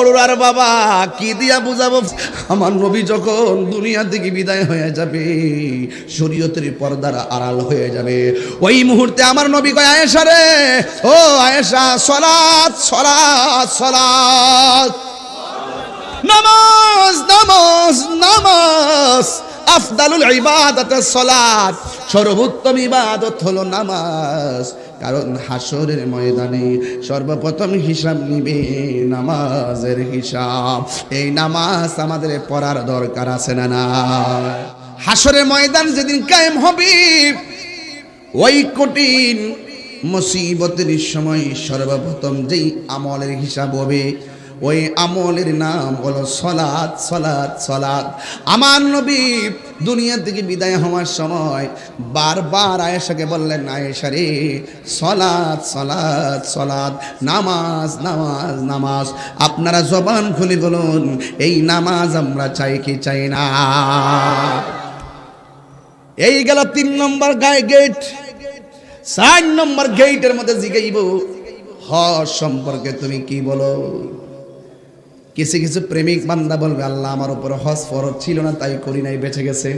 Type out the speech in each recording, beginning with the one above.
বড়ুরার বাবা কি দিয়া বুঝাবো, আমার নবী যখন দুনিয়া থেকে বিদায় হয়ে যাবে, শরীয়তের পর্দার আড়াল হয়ে যাবে, ওই মুহূর্তে আমার নবী কয়, আয়েশা রে, ও আয়েশা, সালাত সালাত সালাত, নামাজ নামাজ নামাজ, আফদালুল ইবাদাত সালাত, সর্বোত্তম ইবাদত হলো নামাজ। কারণ হাসরের ময়দানে সর্বপ্রথম হিসাব নিবে নামাজের হিসাব। এই নামাজ আমাদের পড়ার দরকার আছে না না? হাসরের ময়দান যেদিন কায়েম হবে, ওই কঠিন মুসিবতের সময় সর্বপ্রথম যেই আমলের হিসাব হবে, ওই আমলের নাম হলো সালাত সালাত সালাত। আমার নবী দুনিয়া থেকে বিদায় হওয়ার সময় বারবার আয়েশাকে বললেন, আয়েশা রে, সালাত সালাত সালাত, নামাজ নামাজ নামাজ। আপনারা জবান খুলে বলুন, এই নামাজ আমরা চাই কি চাই না? এই গেল 3 নম্বর গেট। 4 নম্বর গেটের মধ্যে জিগাইব, হজ সম্পর্কে তুমি কি বলো? কিছু কিছু প্রেমিক বান্দা বলবে, আল্লাহ আমার উপর হজ ফরজ ছিল না, তাই করি নাই, বেঁচে গেছে।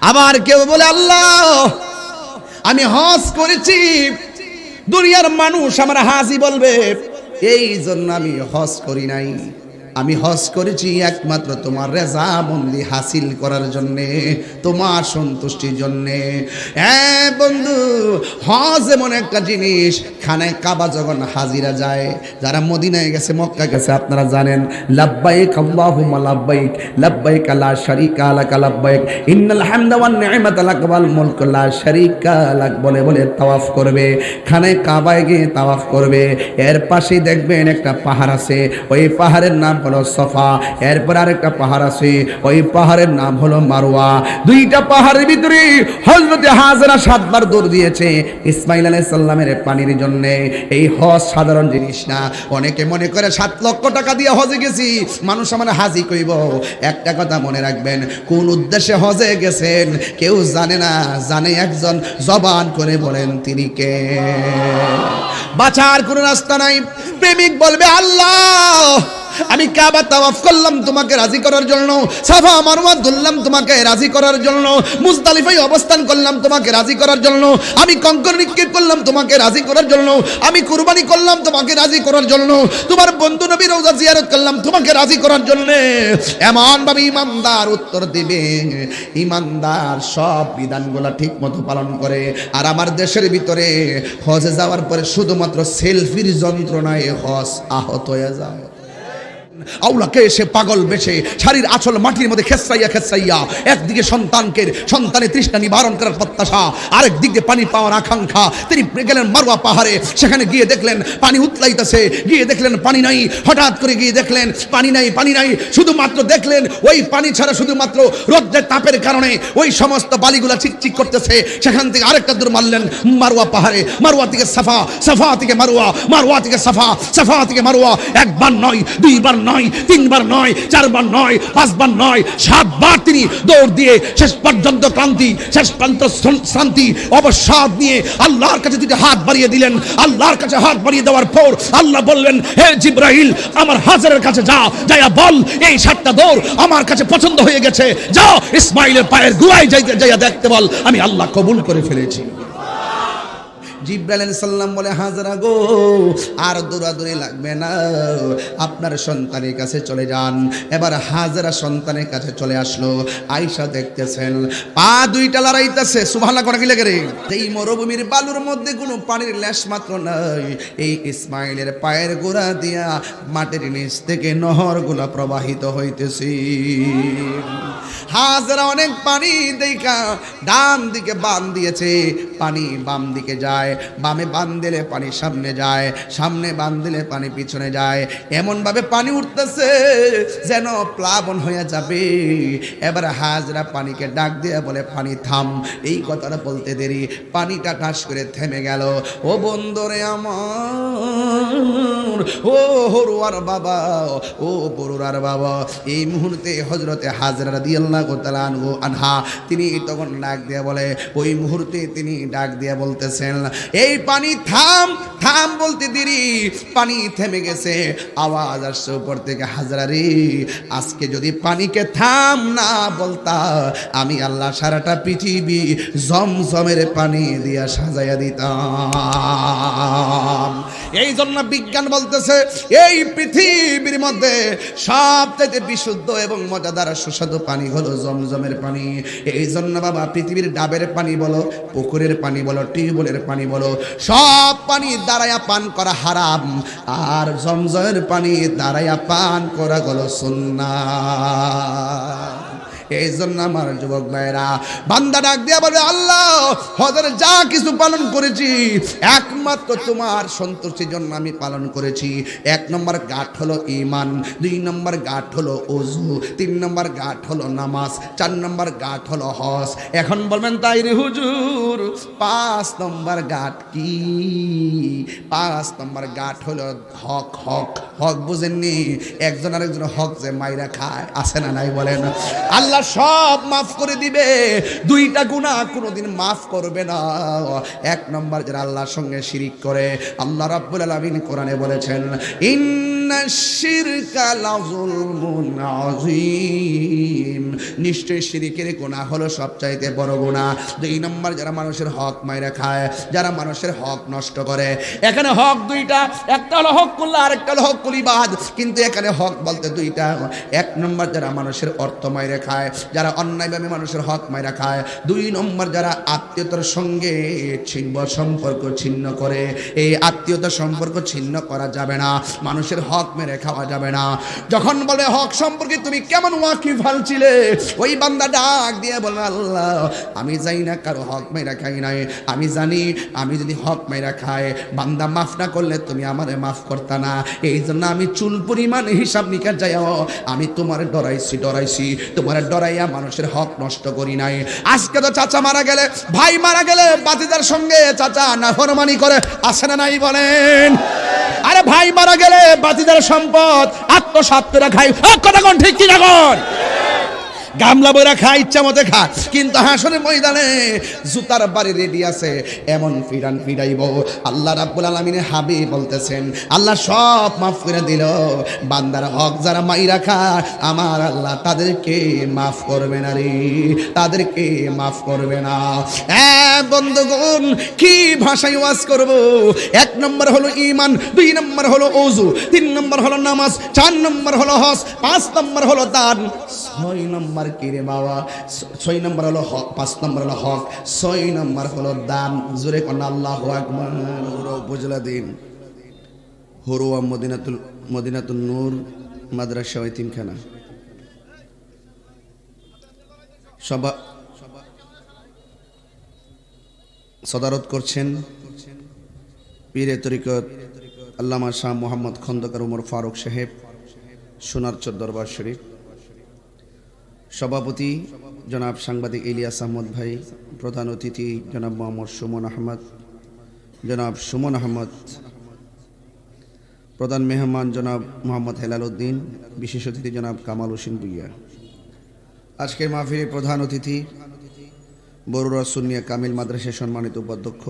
আবার কেউ বলে, আল্লাহ আমি হজ করেছি, দুনিয়ার মানুষ আমার হাজি বলবে, এই জন্য আমি হজ করি নাই। আমি হজ করেছি একমাত্র তোমার রেজামন্দি হাসিল করার জন্যে, তোমার সন্তুষ্টির জন্যে। হ্যাঁ বন্ধু, হজ এমন একটা জিনিস, খানায় কাবা যখন হাজিরা যায়, যারা মদিনায় গেছে, মক্কা গেছে, আপনারা জানেন, লাব্বাইক আল্লাহুম্মা লাব্বাইক, লাব্বাইক লা শারীকা লাক লাব্বাইক, ইন্নাল হামদা ওয়ান নি'মাতা লাক ওয়াল মুলকু লা শারীকা লাক বলে বলে তাওয়াফ করবে। খানায় কাবায় গিয়ে তাওয়াফ করবে। এর পাশেই দেখবেন একটা পাহাড় আছে, ওই পাহাড়ের নাম হলো সফা। এরপর আরেকটা পাহাড় আছে, ওই পাহাড়ের নাম হলো মারওয়া। দুইটা পাহাড়ের ভিতরে হযরতে হাজেরা 7 বার দৌড় দিয়েছে ইসমাইল আলাইহিস সালামের পানির জন্য। এই হজ সাধারণ জিনিস না। অনেকে মনে করে 7 লক্ষ টাকা দিয়ে হজে গেছি, মানুষ আমার হাজি কইব। একটা কথা মনে রাখবেন, কোন উদ্দেশ্যে হজে গেছেন কেউ জানে না, জানে একজন, জবান করে বলেন তিনি কে। বাঁচার কোনো রাস্তা নাই। প্রেমিক বলবে, আল্লাহ আমি কাবা তাওয়াফ করলাম তোমাকে রাজি করার জন্য, সাফা মারওয়া ধরলাম তোমাকে রাজি করার জন্য, মুজদালিফায় অবস্থান করলাম তোমাকে রাজি করার জন্য, আমি কঙ্কর নিক্ষেপ করলাম তোমাকে রাজি করার জন্য, আমি কুরবানি করলাম তোমাকে রাজি করার জন্য, তোমার বন্ধু নবী রওজা জিয়ারত করলাম তোমাকে রাজি করার জন্য। এমন ভাবে ইমানদার উত্তর দিবে, ইমানদার সব বিধানগুলো ঠিক মতো পালন করে। আর আমার দেশের ভিতরে হজে যাওয়ার পরে শুধুমাত্র সেলফির যন্ত্রণায় হজ আহত হয়ে যায়। আউলাকে এসে পাগল বেশে শাড়ির আঁচল মাটির মধ্যে খেসাইয়া খেসাইয়া, একদিকে সন্তানের তৃষ্ণা নিবারণ করার প্রত্যাশা, আরেক দিকে পানি পাওয়ার আকাঙ্ক্ষা। তিনি গেলেন মারওয়া পাহাড়ে, সেখানে গিয়ে দেখলেন পানি উতলাইতেছে, গিয়ে দেখলেন পানি নাই। হঠাৎ করে গিয়ে দেখলেন পানি নাই, পানি নাই, শুধুমাত্র দেখলেন ওই পানি ছাড়া শুধুমাত্র রোদ্রের তাপের কারণে ওই সমস্ত বালিগুলা চিকচিক করতেছে। সেখান থেকে আরেকটা দূর মারলেন মারওয়া পাহাড়ে, মারওয়া থেকে সাফা, সাফা থেকে মারওয়া, মারওয়া থেকে সাফা, সাফা থেকে মারওয়া। একবার নয়, দুইবার নয়, 3 বার নয়, 4 বার নয়, 5 বার নয়, 7 বার তিনি দৌড় দিয়ে শেষ পর্যন্ত ক্লান্তি, শেষ পর্যন্ত শান্তি, অবসাদ নিয়ে আল্লাহর কাছে 2টা হাত বাড়িয়ে দিলেন। আল্লাহর কাছে হাত বাড়িয়ে দেওয়ার পর আল্লাহ বললেন, হে জিবরাইল, আমার হাজারের কাছে যাইয়া বল, এই 7টা দৌড় আমার কাছে পছন্দ হয়ে গেছে, যাও ইসমাইলের পায়ের গুড়ায় যাইয়া দেখতে বল, আমি আল্লাহ কবুল করে ফেলেছি। জিবরাইল আলাইহিস সালাম বলে, হাজরা গো, আর দৌড়াদৌড়ি লাগবে না, আপনার সন্তানের কাছে চলে যান। এবার হাজরা সন্তানের কাছে চলে আসলো। আয়েশা দেখতেছেন পা 2টা লড়াইতেছে, সুবহানাল্লাহ করে কি লাগে রে। এই মরুভূমির বালুর মধ্যে কোনো পানির লেশ মাত্র নাই। এই ইসমাইলের পায়ের গোড়া দিয়া মাটির নিচ থেকে নহরগুলো প্রবাহিত হইতেছে। হাজরা অনেক পানি দেখা ডান দিকে বান দিয়েছে, পানি বাম দিকে যায়, বামে বান দিলে পানি সামনে যায়, সামনে বান দিলে পানি পিছনে যায়, এমন ভাবে পানি উঠতেছে যেন প্লাবন হয়ে যাবে। এবার হাজরা পানিকে ডাক দিয়ে বলে, পানি থাম। এই কথাটা বলতে দেরি পানিটা ঠাস করে থেমে গেল। ও বন্ধুরে আমার, ও হরুয়ার বাবা, ও বরুরার বাবা, এই মুহূর্তে হযরতে হাজরা রাদিয়াল্লাহু তাআলা আনহা তিনি তখন ডাক দিয়ে বলে, ওই মুহূর্তে তিনি ডাক দিয়ে বলতেছেন, এই পানি থাম থাম বলতে দেরি, পানি থেমে গেছে। আওয়াজ আসছে উপর থেকে, হাজরা রে, আজকে যদি পানিকে থাম না বলতা, আমি আল্লাহ সারাটা পৃথিবী জমজমের পানি দিয়া সাজাইয়া দিতাম। এই জন্য বিজ্ঞান বলতেছে এই পৃথিবীর মধ্যে সবচেয়ে বিশুদ্ধ এবং মজাদার সুস্বাদু পানি হলো জমজমের পানি। এই জন্য বাবা, পৃথিবীর ডাবের পানি বলো, পুকুরের পানি বলো, টিউবওয়েলের পানি বলো, সব পানি দাঁড়াইয়া পান করা হারাম, আর জমজমের পানি দাঁড়াইয়া পান করা হলো সুন্নাহ। এই জন্য আমার যুবক ভাইরা, বান্দা ডাক দিয়া বলে, আল্লাহ হজের যা কিছু পালন করেছি একমাত্র তোমার সন্তুষ্টির জন্য আমি পালন করেছি। 1 নম্বর গাঁট হলো ঈমান, 2 নম্বর গাঁট হলো ওযু, 3 নম্বর গাঁট হলো নামাজ, 4 নম্বর গাঁট হলো হজ। এখন বলবেন তাই রে হুজুর 5 নম্বর গাঁট কি? 5 নম্বর গাঁট হলো হক। হক হক বুঝেননি? একজন আরেকজন হক যে মাইরা খায়, আছে না নাই বলেন? আল্লাহ সব মাফ করে দিবে, 2টা গুনাহ কোনোদিন মাফ করবে না। 1 নম্বর যারা আল্লাহর সঙ্গে শিরিক করে, আল্লাহ রাব্বুল আলামিন কোরআনে বলেছেন, ইন্নাশ শিরকা লাযুলমুন আযীম, নিশ্চয়ই শিরিকের গুনাহ হলো সবচাইতে বড় গুনাহ। 2 নম্বর যারা মানুষের হক মাইরা খায়, যারা মানুষের হক নষ্ট করে। এখানে হক 2টা, একটা হলো হকুল আর একটা হলো হকুল ইবাদ, কিন্তু এখানে হক বলতে 2টা। 1 নম্বর যারা মানুষের অর্থ মাইরা খায়, যারা অন্যায়ভাবে মানুষের হক মাইরা খায়। 2 নম্বর যারা আত্মীয়তার সঙ্গে সম্পর্ক ছিন্ন করে। এই আত্মীয়তার সম্পর্ক ছিন্ন করা যাবে না, মানুষের হক মেরে খাওয়া যাবে না। যখন বলে হক সম্পর্কে তুমি কেমন ওয়াকিফ ছিলে, ওই বান্দা ডাক দিয়ে বলে, আল্লাহ আমি জানি না কারো হক মেরা খাই নাই, আমি জানি আমি যদি হক মেরা খাই, বান্দা মাফ না করলে তুমি আমারে মাফ করতা না। এই জন্য আমি চুল পরিমাণ হিসাব নিকাশ যাইও, আমি তোমার ডরাইছি, তোমার ডরাইয়া মানুষের হক নষ্ট করি নাই। আজকে তো চাচা মারা গেলে, ভাই মারা গেলে বাতিদার সঙ্গে চাচা নাফরমানি করে, আসে না নাই বলেন? আরে ভাই মারা গেলে বাতিদার সম্পদ আত্মসাৎ করে খাই, কথা কোন ঠিক কি না কোন? গামলা বইরা খা, ইচ্ছা মতো খা, কিন্তু হাসরের ময়দানে জুতার বাড়ি রেডি আছে, এমন ফিরান ফিরাইব। আল্লাহ রাব্বুল আলামিনের হাবিব বলতেছেন, আল্লাহ সব মাফ করে দিল, বান্দার হক যারা মাইরা খায় আমার আল্লাহ তাদেরকে মাফ করবে না রে, তাদেরকে মাফ করবে না। বন্ধুগণ, কি ভাষায় ওয়াজ করব? 1 নম্বর হলো ঈমান, 2 নম্বর হলো ওযু, 3 নম্বর হলো নামাজ, 4 নম্বর হলো হজ, 5 নম্বর হলো দান, 6 নম্বর কি রে বাবা? 6 নম্বর হলো হক, 5 নম্বর হলো হক, 6 নম্বর হলো দান। জোরে কোন আল্লাহু আকবার। উপজেলা দিন হরুয়া মদিনাতুল নূর মাদ্রাসা এতিমখানা সভা সদারত করছেন পীরে তরিকত আল্লামা শাহ মোহাম্মদ খন্দকার উমর ফারুক সাহেব, সোনারচর দরবার শরীফ। সভাপতি জনাব সাংবাদিক ইলিয়াস আহমদ ভাই, প্রধান অতিথি জনাব মোহাম্মদ সুমন আহমদ, প্রধান মেহমান জনাব মোহাম্মদ হেলাল উদ্দিন, বিশেষ অতিথি জনাব কামাল হোসেন ভুইয়া। আজকের মাহফিলের প্রধান অতিথি বরুড়া সুন্নিয়া কামিল মাদ্রাসার সম্মানিত উপাধ্যক্ষ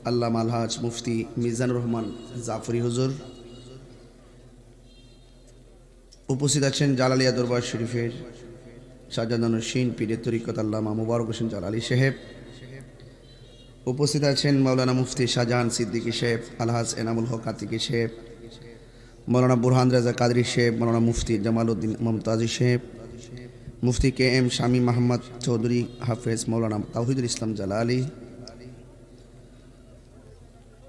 আল্লামা আলহাজ মুফতি মিজানুর রহমান জাফরি হুজুর। উপস্থিত আছেন জালালিয়া দরবার শরীফের শাহজাহানুর পীরে তরিকত আল্লামা মুবারক হোসেন জালালি সাহেব। উপস্থিত আছেন মাওলানা মুফতি শাহজাহান সিদ্দিকী সাহেব, আলহাজ এনামুল হক আতিকি সাহেব, মৌলানা বুরহান রাজা কাদরি সাহেব, মৌলানা মুফতি জামাল উদ্দিন মমতাজি সাহেব, মুফতি কে এম শামী মাহমদ চৌধুরী হাফেজ, মৌলানা তাওহিদুল ইসলাম জালালি।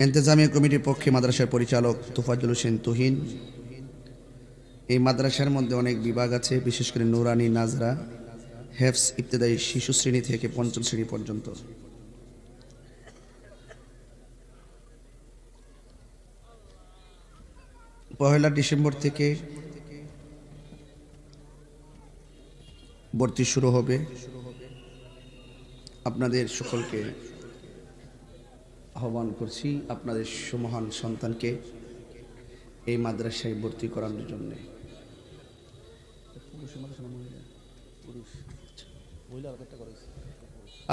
ইন্তেজামিয়া কমিটির পক্ষে মাদ্রাসার পরিচালক তোফাজ্জল হোসেন তুহিন। এই মাদ্রাসার মধ্যে অনেক বিভাগ আছে, বিশেষ করে নুরানি, নাজরা, হেফস, ইবতেদায়ী শিশু শ্রেণী থেকে 5ম শ্রেণী পর্যন্ত। পহেলা ডিসেম্বর থেকে ভর্তি শুরু হবে। আপনাদের সকলকে আহ্বান করছি আপনাদের সুমহান সন্তানকে এই মাদ্রাসায় ভর্তি করানোর জন্য।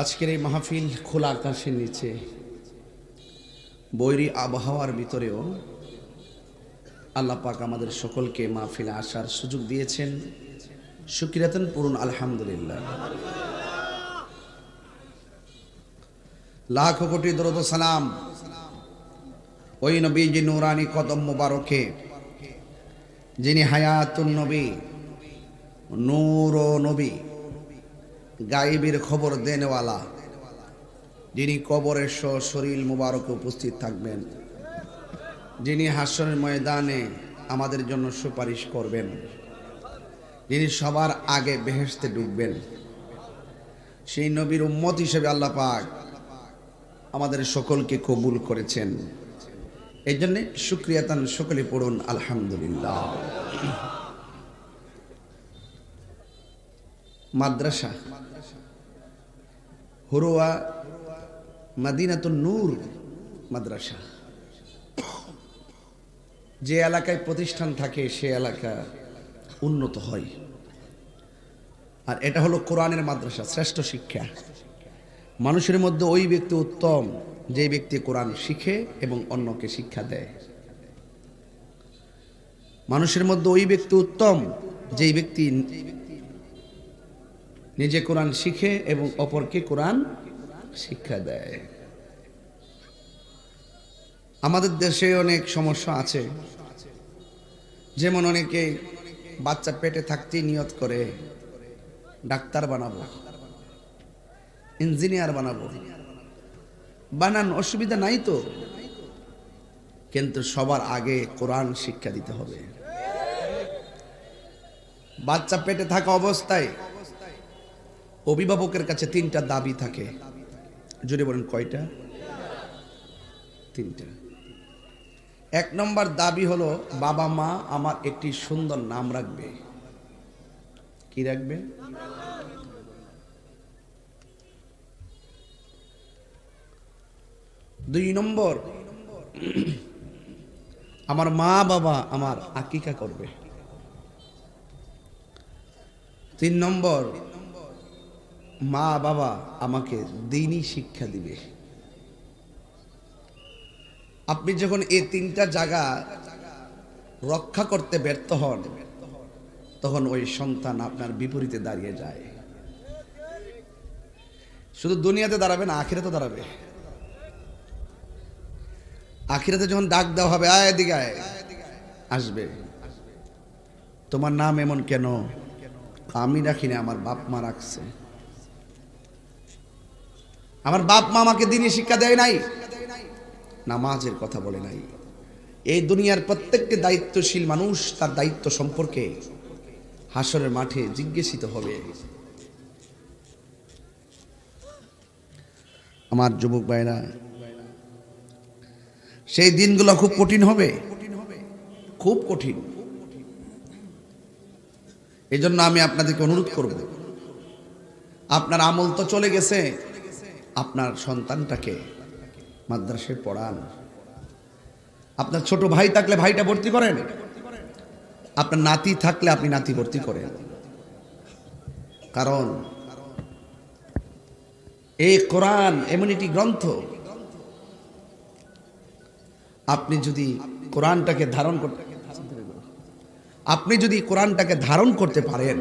আজকের এই মাহফিল খোলা আকাশের নিচে, বৈরী আবহাওয়ার ভিতরেও আল্লাহ পাক আমাদের সকলকে মাহফিলে আসার সুযোগ দিয়েছেন। শুকরিয়াতান পূরণ আলহামদুলিল্লাহ। লাখো কোটি দরুদ ও সালাম ওই নবীজি নূরানি কদম মুবারকে, যিনি হায়াতুন নবী, নূর ও নবী, গায়েবের খবর দেনওয়ালা, যিনি কবরের শরীর মুবারকে উপস্থিত থাকবেন, যিনি হাসরের ময়দানে আমাদের জন্য সুপারিশ করবেন, যিনি সবার আগে বেহেশতে ঢুকবেন, সেই নবীর উম্মত হিসেবে আল্লাহ পাক আমাদের সকলকে কবুল করেছেন। এই জন্যে শুকরিয়াতান সকলে পড়ুন আলহামদুলিল্লাহ। মাদ্রাসা হুরুয়া মাদিনাতুন নূর মাদ্রাসা, যে এলাকায় প্রতিষ্ঠান থাকে সে এলাকা উন্নত হয়। আর এটা হলো কোরআনের মাদ্রাসা, শ্রেষ্ঠ শিক্ষা। মানুষের মধ্যে ওই ব্যক্তি উত্তম যে ব্যক্তি কোরআন শিখে এবং অন্যকে শিক্ষা দেয়। মানুষের মধ্যে ওই ব্যক্তি উত্তম যেই ব্যক্তি নিজে কোরআন শিখে এবং অপরকে কোরআন শিক্ষা দেয়। আমাদের দেশে অনেক সমস্যা আছে, যেমন অনেকে বাচ্চা পেটে থাকতেই নিয়ত করে ডাক্তার বানাবো, ইঞ্জিনিয়ার বানাবো। বানান, অসুবিধা নাই তো, কিন্তু সবার আগে কোরআন শিক্ষা দিতে হবে। বাচ্চা পেটে থাকা অবস্থায় অভিভাবকের কাছে 3টা দাবি থাকে। জোরে বলেন কয়টা? 3টা। 1 নম্বর দাবি হলো বাবা মা আমার একটি সুন্দর নাম রাখবে। কি রাখবে? দুই নম্বর, আমার মা বাবা আমার আকিকা করবে। 3 নম্বর, মা বাবা আমাকে দ্বীনি শিক্ষা দিবে। আপনি যখন এই 3টা জায়গা রক্ষা করতে ব্যর্থ হন, তখন ওই সন্তান আপনার বিপরীতে দাঁড়িয়ে যায়। শুধু দুনিয়াতে দাঁড়াবে না, আখিরাতে দাঁড়াবে। আখিরাতে যখন ডাক দেওয়া হবে, আয় এদিকে আয়, আসবে। তোমার নাম এমন কেন? আমি রাখিনি, আমার বাপ মা রাখছে। আমার বাপ মা আমাকে দ্বীনি শিক্ষা দেয় নাই, নামাজের কথা বলে নাই। এই দুনিয়ার প্রত্যেকটি দায়িত্বশীল মানুষ তার দায়িত্ব সম্পর্কে হাসরের মাঠে জিজ্ঞাসিত হবে। আমার যুবক ভাইরা, সেই দিনগুলো খুব কঠিন হবে, খুব কঠিন। এই জন্য আমি আপনাদেরকে অনুরোধ করব, আপনার আমল তো চলে গেছে, আপনার সন্তানটাকে মাদ্রাসায় পড়ান। আপনার ছোট ভাই থাকলে ভাইটা ভর্তি করেন, আপনার নাতি থাকলে আপনি নাতি ভর্তি করেন। কারণ এই কোরআন এমন একটি গ্রন্থ, আপনি যদি কোরআনটাকে ধারণ করতে পারেন,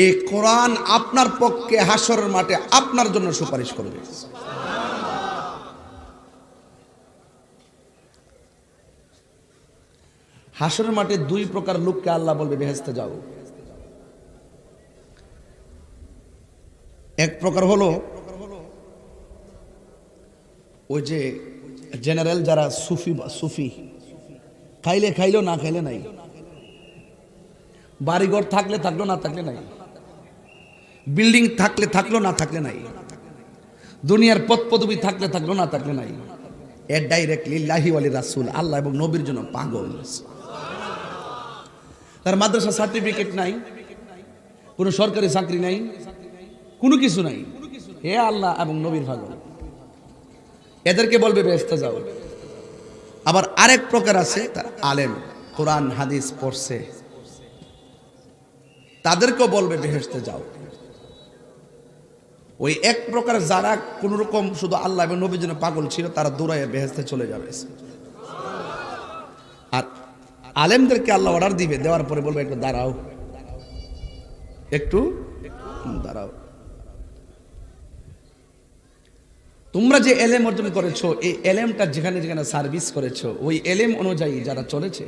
এই কোরআন আপনার পক্ষে হাসরের মাঠে আপনার জন্য সুপারিশ করবে। হাসরের মাঠে 2 প্রকার লোককে আল্লাহ বলবে বেহেশতে যাও। এক প্রকার হলো ওই যে জেনারেল যারা সুফি, খাইলে খাইলো না খাইলে নাই, বাড়িঘর থাকলে থাকলো না থাকলে নাই, বিল্ডিং থাকলে থাকলো না থাকলে নাই, দুনিয়ার পদ পদবি থাকলে থাকলো না থাকলে নাই, এর ডাইরেক্টলি লিল্লাহি ওয়া লিরাসূল, আল্লাহ এবং নবীর জন্য পাগল। তার মাদ্রাসা সার্টিফিকেট নাই, কোনো সরকারি চাকরি নাই, কোনো কিছু নাই, হে আল্লাহ এবং নবীর পাগল। এদেরকে বলবে বেহেশতে যাও। আবার আরেক প্রকার আছে, তার আলেম, কোরআন হাদিস পড়ছে, তাদেরকেও বলবে বেহেশতে যাও। ওই এক প্রকার যারা কোন রকম শুধু আল্লাহ এবং নবীর জন্য পাগল ছিল তারা দৌড়াইয়া বেহেশতে চলে যাবে। আর আলেমদেরকে আল্লাহ অর্ডার দিবে, দেওয়ার পরে বলবে একটু দাঁড়াও, একটু দাঁড়াও। তোমরা যে এলেম অর্জন করেছো, এই এলেমটা যেখানে যেখানে সার্ভিস করেছো, ওই এলেম অনুযায়ী যারা চলেছে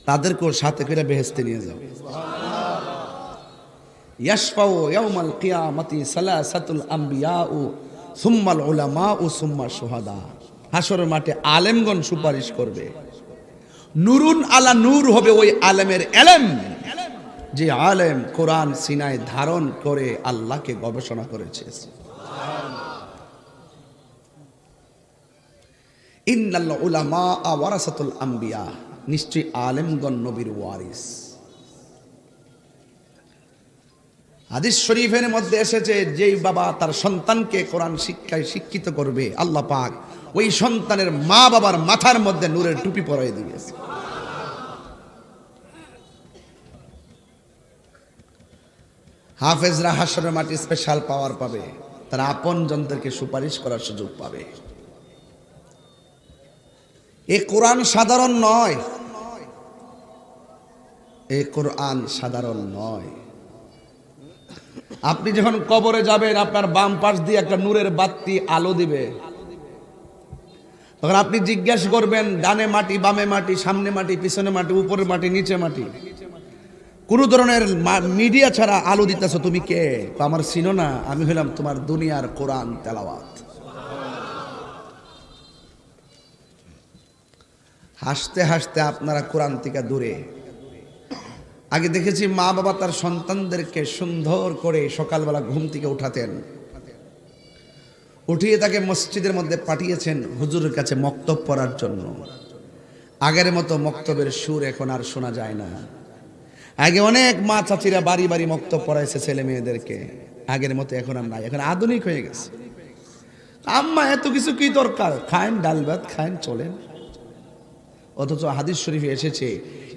তাদেরকেও সাথে করে বেহেশতে নিয়ে যাও। ইয়াশফাউ ইয়াউমাল কিয়ামাতি সালাসাতুল আমবিয়াউ সুম্মাল উলামাউ সুম্মা শুহাদা। হাসরের মাঠে আলেমগণ সুপারিশ করবে। নূরুন আলা নূর হবে ওই আলেমের এলেম, যে আলেম কোরআন সিনায় ধারণ করে আল্লাহকে গবেষণা করেছে। ইন্নাল উলামা ওয়ারাসাতুল আম্বিয়া, নিশ্চয়ই আলেমগণ নবীর ওয়ারিস। হাদিস শরীফের মধ্যে এসেছে, যেই বাবা তার সন্তানকে কোরআন শিক্ষায় শিক্ষিত করবে, আল্লাহ পাক ওই সন্তানের মা বাবার মাথার মধ্যে নূরের টুপি পরাই দিয়েছে। হাফেজরা হাসরের মাঠে স্পেশাল পাওয়ার পাবে, তারা আপন জনদেরকে সুপারিশ করার সুযোগ পাবে। এই কোরআন সাধারণ নয়, এই কোরআন সাধারণ নয়। আপনি যখন কবরে যাবেন, আপনার বাম পাশ দিয়ে একটা নূরের বাতি আলো দিবে। তখন আপনি জিজ্ঞাসা করবেন, ডানে মাটি, বামে মাটি, সামনে মাটি, পিছনে মাটি, উপরে মাটি, নিচে মাটি, কোন ধরনের মিডিয়া ছাড়া আলো দিতেছ, তুমি কে? আমার চিনো না, আমি হইলাম তোমার দুনিয়ার কোরআন তেলাওয়াত। হাসতে হাসতে আপনারা কোরআন থেকে দূরে। আগে দেখেছি মা বাবা তার সন্তানদেরকে সুন্দর করে সকালবেলা ঘুম থেকে উঠাতেন, উঠিয়ে তাকে মসজিদের মধ্যে পাঠিয়েছেন হুজুরের কাছে মক্তব পড়ার জন্য। আগের মতো মক্তবের সুর এখন আর শোনা যায় না। আগে অনেক মা চাচিরা বাড়ি বাড়ি মক্তব পড়াইছে ছেলে মেয়েদেরকে, আগের মতো এখন আর নাই, এখন আধুনিক হয়ে গেছে। আম্মা এত কিছু কি দরকার, খায়েন ডাল ভাত খায়েন চলেন। অথচ হাদিস শরীফে এসেছে,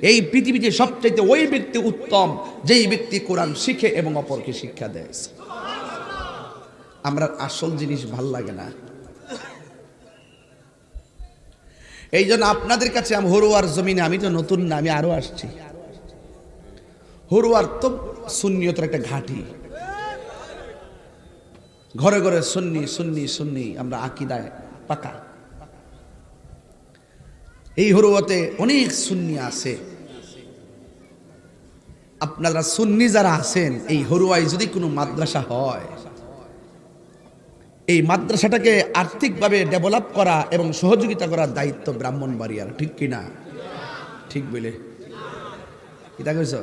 এই পৃথিবীতে সবচাইতে ওই ব্যক্তি উত্তম যেই ব্যক্তি কোরআন শিখে এবং অপরকে শিক্ষা দেয়। আমরা আসল জিনিস ভাল লাগে না। এই জন্য আপনাদের কাছে আমি হরুয়ার জমিনে, আমি তো নতুন না, আমি আরো আসছি। হরুয়ার তো সুন্নিয়তের একটা ঘাঁটি, ঘরে ঘরে সুন্নি সুন্নি সুন্নি, আমরা আকীদায় পাকা। এই হরুয়াতে অনেক সুন্নি আছে। আপনারা সুন্নি যারা আছেন, এই হরুয়ায় যদি কোনো মাদ্রাসা হয়, এই মাদ্রাসাটাকে আর্থিকভাবে ডেভেলপ করা এবং সহযোগিতা করার দায়িত্ব ব্রাহ্মণবাড়িয়ার, ঠিক কিনা? ঠিক বলে কিতা কইছ?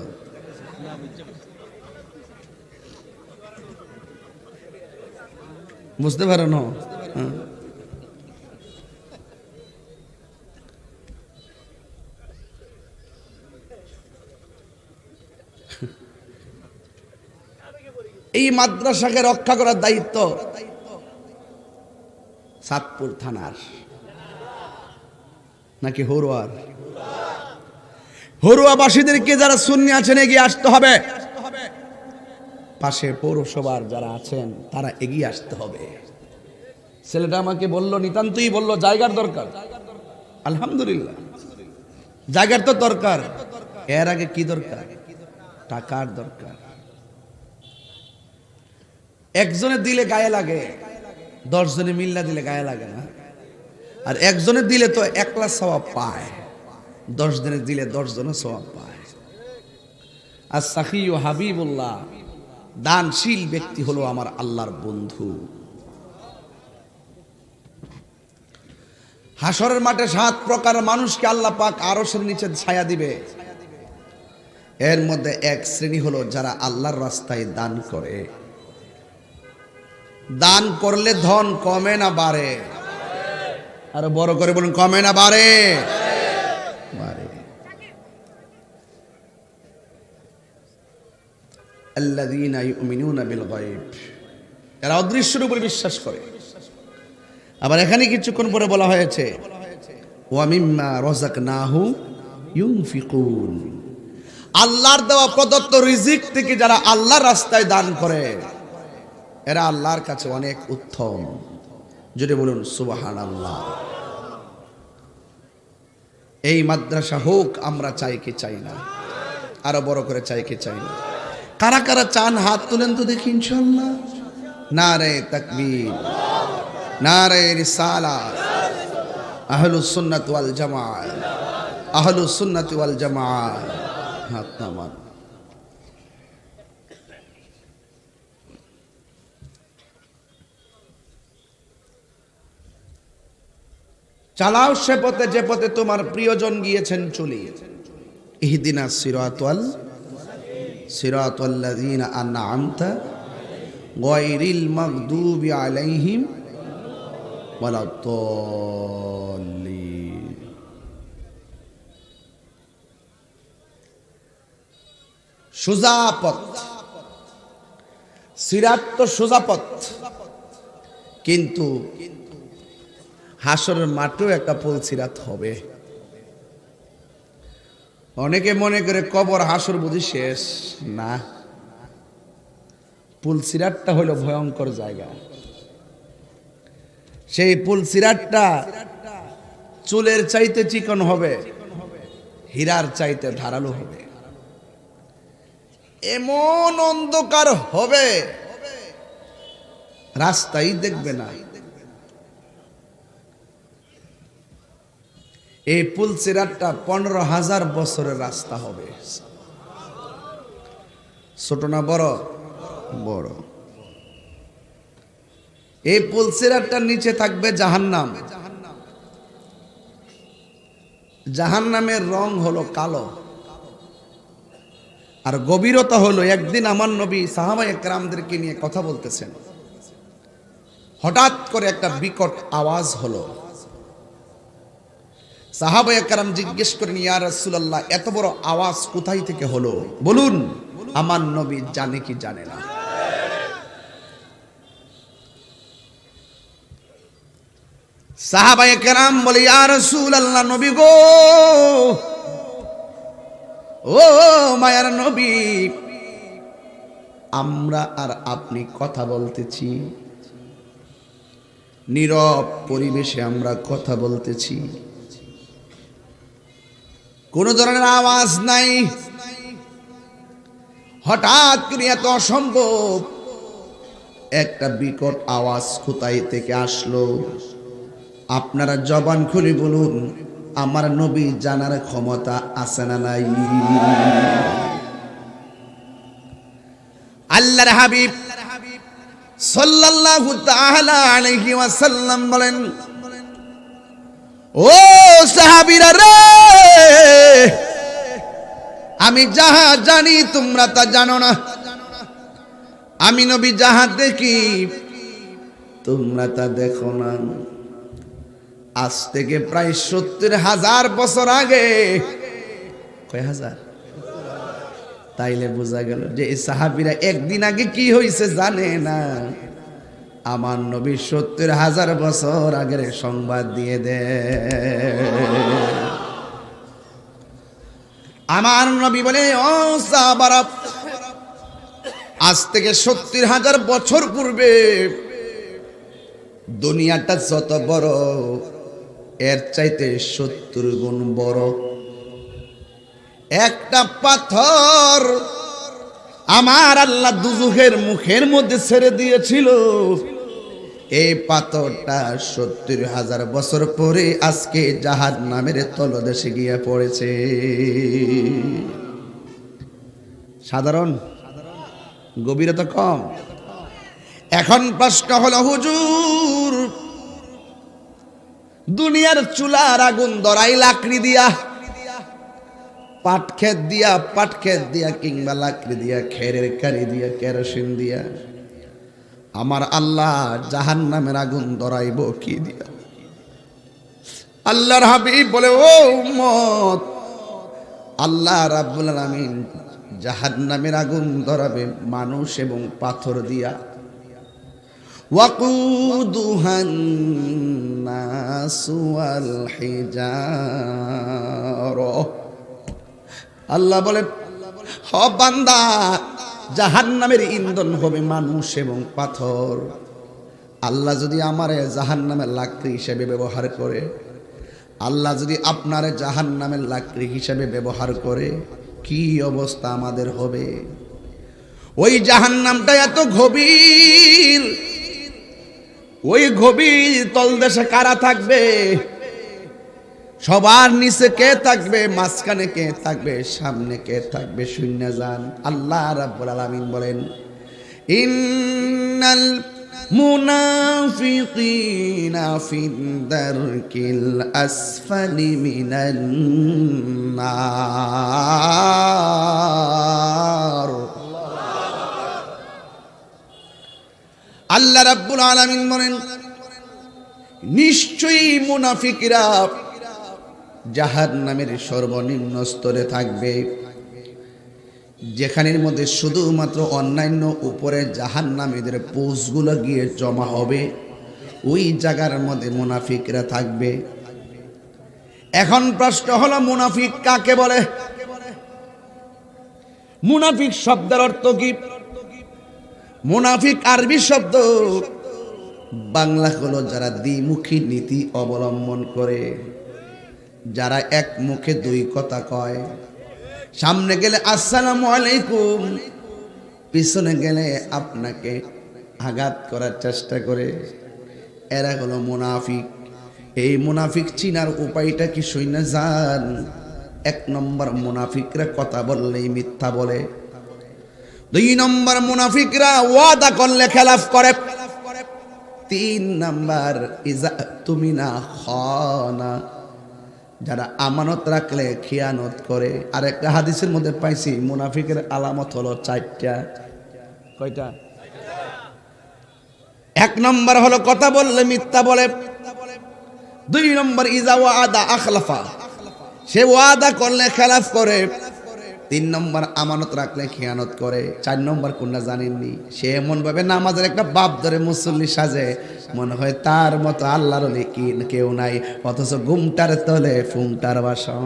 বুঝতে পারো না? এই মাদ্রাসাকে রক্ষা করার দায়িত্ব সাতপুর থানার নাকি হরুয়ার? হরুয়াবাসীদেরকে যারা সুন্নি আছেন এগিয়ে আসতে হবে। পাশে পৌরসভার যারা আছেন তারা এগিয়ে আসতে হবে। ছেলেটা আমাকে বলল, নিতান্তই বলল, জায়গার দরকার। আলহামদুলিল্লাহ, জায়গার তো দরকার। এর আগে কি দরকার? টাকার দরকার। একজনে দিলে গায়ে লাগে, 10 জনে মিল্লা দিলে গায়ে লাগে না। আর একজনে দিলে তো একলা সওয়াব পায়, 10 জনে দিলে 10 জনে সওয়াব পায়। আর সাখিউ হাবিবুল্লাহ, দানশীল ব্যক্তি হলো আমার আল্লাহর বন্ধু। হাসরের মাঠে 7 প্রকার মানুষকে আল্লাহ পাক আরশের নিচে ছায়া দিবে। এর মধ্যে এক শ্রেণী হলো যারা আল্লাহর রাস্তায় দান করে। দান করলে ধন কমে না বাড়ে? আর বড় করে বলুন, কমে না বাড়ে? বাড়ে। আল্লাযীনা ইউমিনুনা বিল গায়ব, এরা অদৃশ্যের উপর বিশ্বাস করে। আবার এখানে কিছুক্ষণ পরে বলা হয়েছে, ওয়া মিম্মা রাযাকনাহু ইউনফিকুন, আল্লাহর দেওয়া প্রদত্ত রিজিক থেকে যারা আল্লাহর রাস্তায় দান করে, এরা আল্লাহর কাছে অনেক উত্তম। যদি বলুন সুবহানাল্লাহ। এই মাদ্রাসা হোক, আমরা চাই কি চাই না? আরো বড় করে চাই কি চাই না? কারা কারা চান হাত তুলেন তো দেখি ইনশাআল্লাহ। নারে তাকবীর, নারে রিসালাত, আহলুস সুন্নাত ওয়াল জামাত, আহলুস সুন্নাত ওয়াল জামাত। হাত নামান। চালাও সে পথে যে পথে তোমার প্রিয়জন গিয়েছেন চলি। ইহদিনাস সিরাতাল্লাযীনা আন'আমতা গায়রিল মাগদুবি আলাইহিম ওয়ালাদ-দাল্লিন। সোজা পথ, সিরাত তো সোজা পথ, কিন্তু হাসরের মাঠেও একটা পুলসিরাত হবে। অনেকে মনে করে কবর হাসর বুঝি শেষ না, পুলসিরাতটা হলো ভয়ঙ্কর জায়গা। সেই পুলসিরাতটা চুলের চাইতে চিকন হবে, হীরার চাইতে ধারালো হবে। এমন অন্ধকার হবে রাস্তাই দেখবে না। এই পুলসিরাতটা 15,000 বছরের রাস্তা হবে। ছোট না বড়? বড়। এই পুলসিরাতটার নিচে থাকবে জাহান্নাম। জাহান্নামের রং হলো কালো, আর গভীরতা হলো। একদিন আমার নবী সাহাবায়ে কেরামদেরকে নিয়ে কথা বলতেছেন, হঠাৎ করে একটা বিকট আওয়াজ হলো। সাহাবায়ে কেরাম জিজ্ঞেস করেন, ইয়া রাসূলুল্লাহ, এত বড় আওয়াজ কোথায় থেকে হলো? বলুন। আমার নবী জানে কি জানে না? সাহাবায়ে কেরাম বলে, ইয়া রাসূলুল্লাহ, নবী গো, ও মায়ার নবী, আমরা আর আপনি কথা বলতেছি, নীরব পরিবেশে আমরা কথা বলতেছি, কোন ধরনের আওয়াজ নাই। হঠাৎ করে এত অসম্ভব একটা বিকট আওয়াজ কোথায় থেকে আসলো? আপনারা জবান খুলে বলুন, আমার নবী জানার ক্ষমতা আছে না নাই? আল্লাহর হাবিব সাল্লাল্লাহু তাআলা আলাইহি ওয়াসাল্লাম বলেন, ও সাহাবীরা রে, আমি যাহা জানি তোমরা তা জানো না। আমি নবী যাহা দেখি তোমরা তা দেখো না। আজ থেকে প্রায় 70,000 বছর আগে, কয় হাজার? তাইলে বোঝা গেল যে এই সাহাবীরা একদিন আগে কি হয়েছে জানে না। আমার নবী 70,000 বছর আগের সংবাদ দিয়ে দেয়। আমার নবী বলে, ও সাহাবারা, আজ থেকে 70,000 বছর পূর্বে দুনিয়াটা যত বড়, এর চাইতে 70 গুণ বড় একটা পাথর আমার আল্লাহ দুজখের মুখের মধ্যে ছেড়ে দিয়েছিল। এই পাথরটা 70,000 বছর পরে আজকে জাহান্নামের তলদেশে গিয়ে পড়েছে। সাধারণ, গভীরতা কম। এখন প্রশ্ন হলো, হুজুর, দুনিয়ার চুলার আগুন ধরাই লাকড়ি দিয়া, পাটক্ষেত দিয়া কিংবা লাকড়ি দিয়া, খেরের কারি দিয়া, কেরোসিন দিয়া, আমার আল্লাহ জাহান্নামের আগুন ধরাইব কি দিয়া? আল্লাহর হাবিব বলে, ও উম্মত, আল্লাহ রাব্বুল আলামিন জাহান্নামের আগুন ধরাবে মানুষ এবং পাথর দিয়া। ওয়াকুদুহান নাসু ওয়াল হিজার। আল্লাহ বলে, হ বান্দা, জাহান্নামের ইন্ধন হবে মানুষ এবং পাথর। আল্লাহ যদি আমারে জাহান্নামের লাকড়ি হিসেবে ব্যবহার করে, আল্লাহ যদি আপনারে জাহান্নামের লাকড়ি হিসেবে ব্যবহার করে, কি অবস্থা আমাদের হবে? ওই জাহান্নামটা এত গভীর, ওই গভীর তলদেশে কারা থাকবে? সবার নিচে কে থাকবে, মাঝখানে কে থাকবে, সামনে কে থাকবে? শূন্য যান। আল্লাহ রাব্বুল আলামিন বলেন, ইন্নাল মুনাফিকিনা ফিদ দারকিল আসফালি মিনান নার। আল্লাহ রাব্বুল আলামিন বলেন, নিশ্চয়ই মুনাফিকরা জাহান্নামের সর্বনিম্ন স্তরে থাকবে, যেখানের মধ্যে শুধুমাত্র অন্যান্য উপরে জাহান্নামীদের পোস্টগুলো গিয়ে জমা হবে, ওই জায়গার মধ্যে মুনাফিকরা থাকবে। এখন প্রশ্ন হলো, মুনাফিক কাকে বলে? মুনাফিক শব্দের অর্থ কি? মুনাফিক আরবি শব্দ, বাংলা হলো যারা দ্বিমুখী নীতি অবলম্বন করে, যারা এক মুখে দুই কথা কয়। সামনে গেলে আসসালামু আলাইকুম, পিছনে গেলে আপনাকে আঘাত করার চেষ্টা করে, এরা হলো মুনাফিক। এই মুনাফিক চিনার উপায়টা কি শুনে যান? এক নম্বর, মুনাফিকরা কথা বললেই মিথ্যা বলে। দুই নম্বর, মুনাফিকরা ওয়াদা করলে খেলাফ করে। তিন নম্বর, ইজা তুমিনা খানা, যারা আমানত রাখলে খিয়ানত করে। আর একটা হাদিসের মধ্যে পাইছি মুনাফিকের আলামত হলো চারটা। কয়টা? এক নম্বর হলো কথা বললে মিথ্যা বলে। দুই নম্বর, ইজা ওয়াদা আখলাফা, সে ওয়াদা করলে খেলাফ করে। তিন নম্বর, আমানত রাখলে খিয়ানত করে। চার নম্বর কোনটা জানেননি? সে এমন ভাবে নামাজের একটা বাপ ধরে মুসল্লি সাজে, মনে হয় তার মতো আল্লাহর কি কেউ নাই, অথচ ঘুমটার তলে ফুমটার বাসন।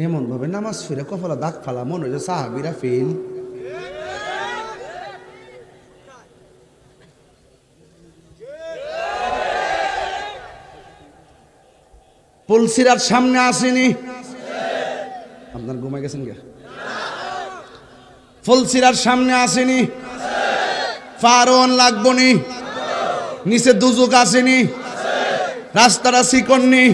এমন ভাবে নামাজ ফিরে কপালে দাগ ফালা, মনে হচ্ছে সাহাবীরা ফেল। পুলসিরাত সামনে আসেনি? আপনার ঘুমাই গেছেন কে? ফুলসিরাত সামনে আসেনি? ফারওয়ান লাগবনি? নিচে দুজক আসেনি? রাস্তাটা চিকননি?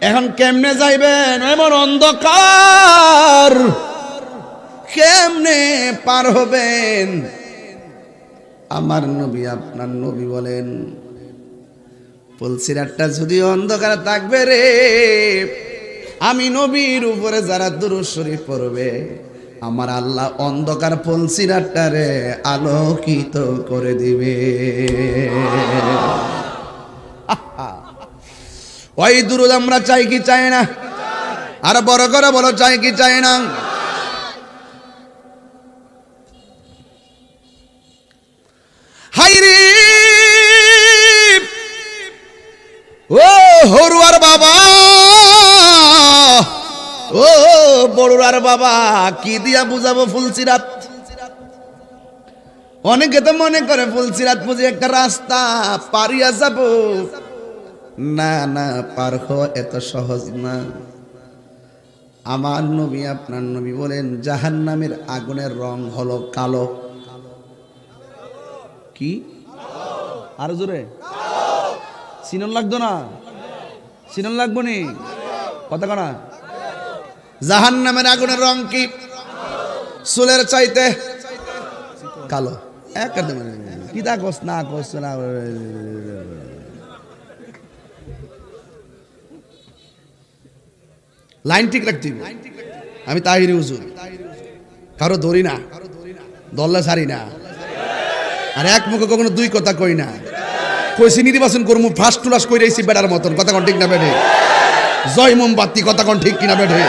এখন কেমনে যাইবেন? এমন অন্ধকার, কেমনে পার হবেন? আমার নবী, আপনার নবী বলেন, পুলসিরাতটা যদি অন্ধকার থাকবে রে, আমি নবীর উপরে যারা দুরূদ শরীফ পড়বে, আমার আল্লাহ অন্ধকার পুলসিরাতটা রে আলোকিত করে দিবে। ওই দুরূদ আমরা চাই কি চাই না? আর বড় করে বলো, চাই কি চাই না? হাইরে ও হরুয়ার বাবা, ও বড়ুয়ার বাবা, কি দিয়া বুঝাবো ফুলসিরাত? অনেকে তো মনে করে ফুলসিরাত বুঝি একটা রাস্তা, পারিয়া যাব। না না, পার হওয়া এত সহজ না। আমার নবী, আপনার নবী বলেন, জাহান্নামের আগুনের রং হলো কালো। কি? আরো জোরে সিনন লাগতো না? সিনন লাগবো নি? কথা কনা। জাহান্নামের আগুনের রং কি? চুলের চাইতে কালো। একদম কি তা কস না কস না। লাইন ঠিক রাখতে হবে। আমি তাহিরি হুজুর, কারো ধরি না, দল্লা ছাড়ি না, আর এক মুখে কখনো দুই কথা কই না। কইছি নির্বাচন করবো, ফার্স্ট ক্লাস কই রইছি বেটার মতন। কথা কোন ঠিক না বেঠে? জয় মোমবাতি, কথা কোন ঠিক কিনা বেঠে?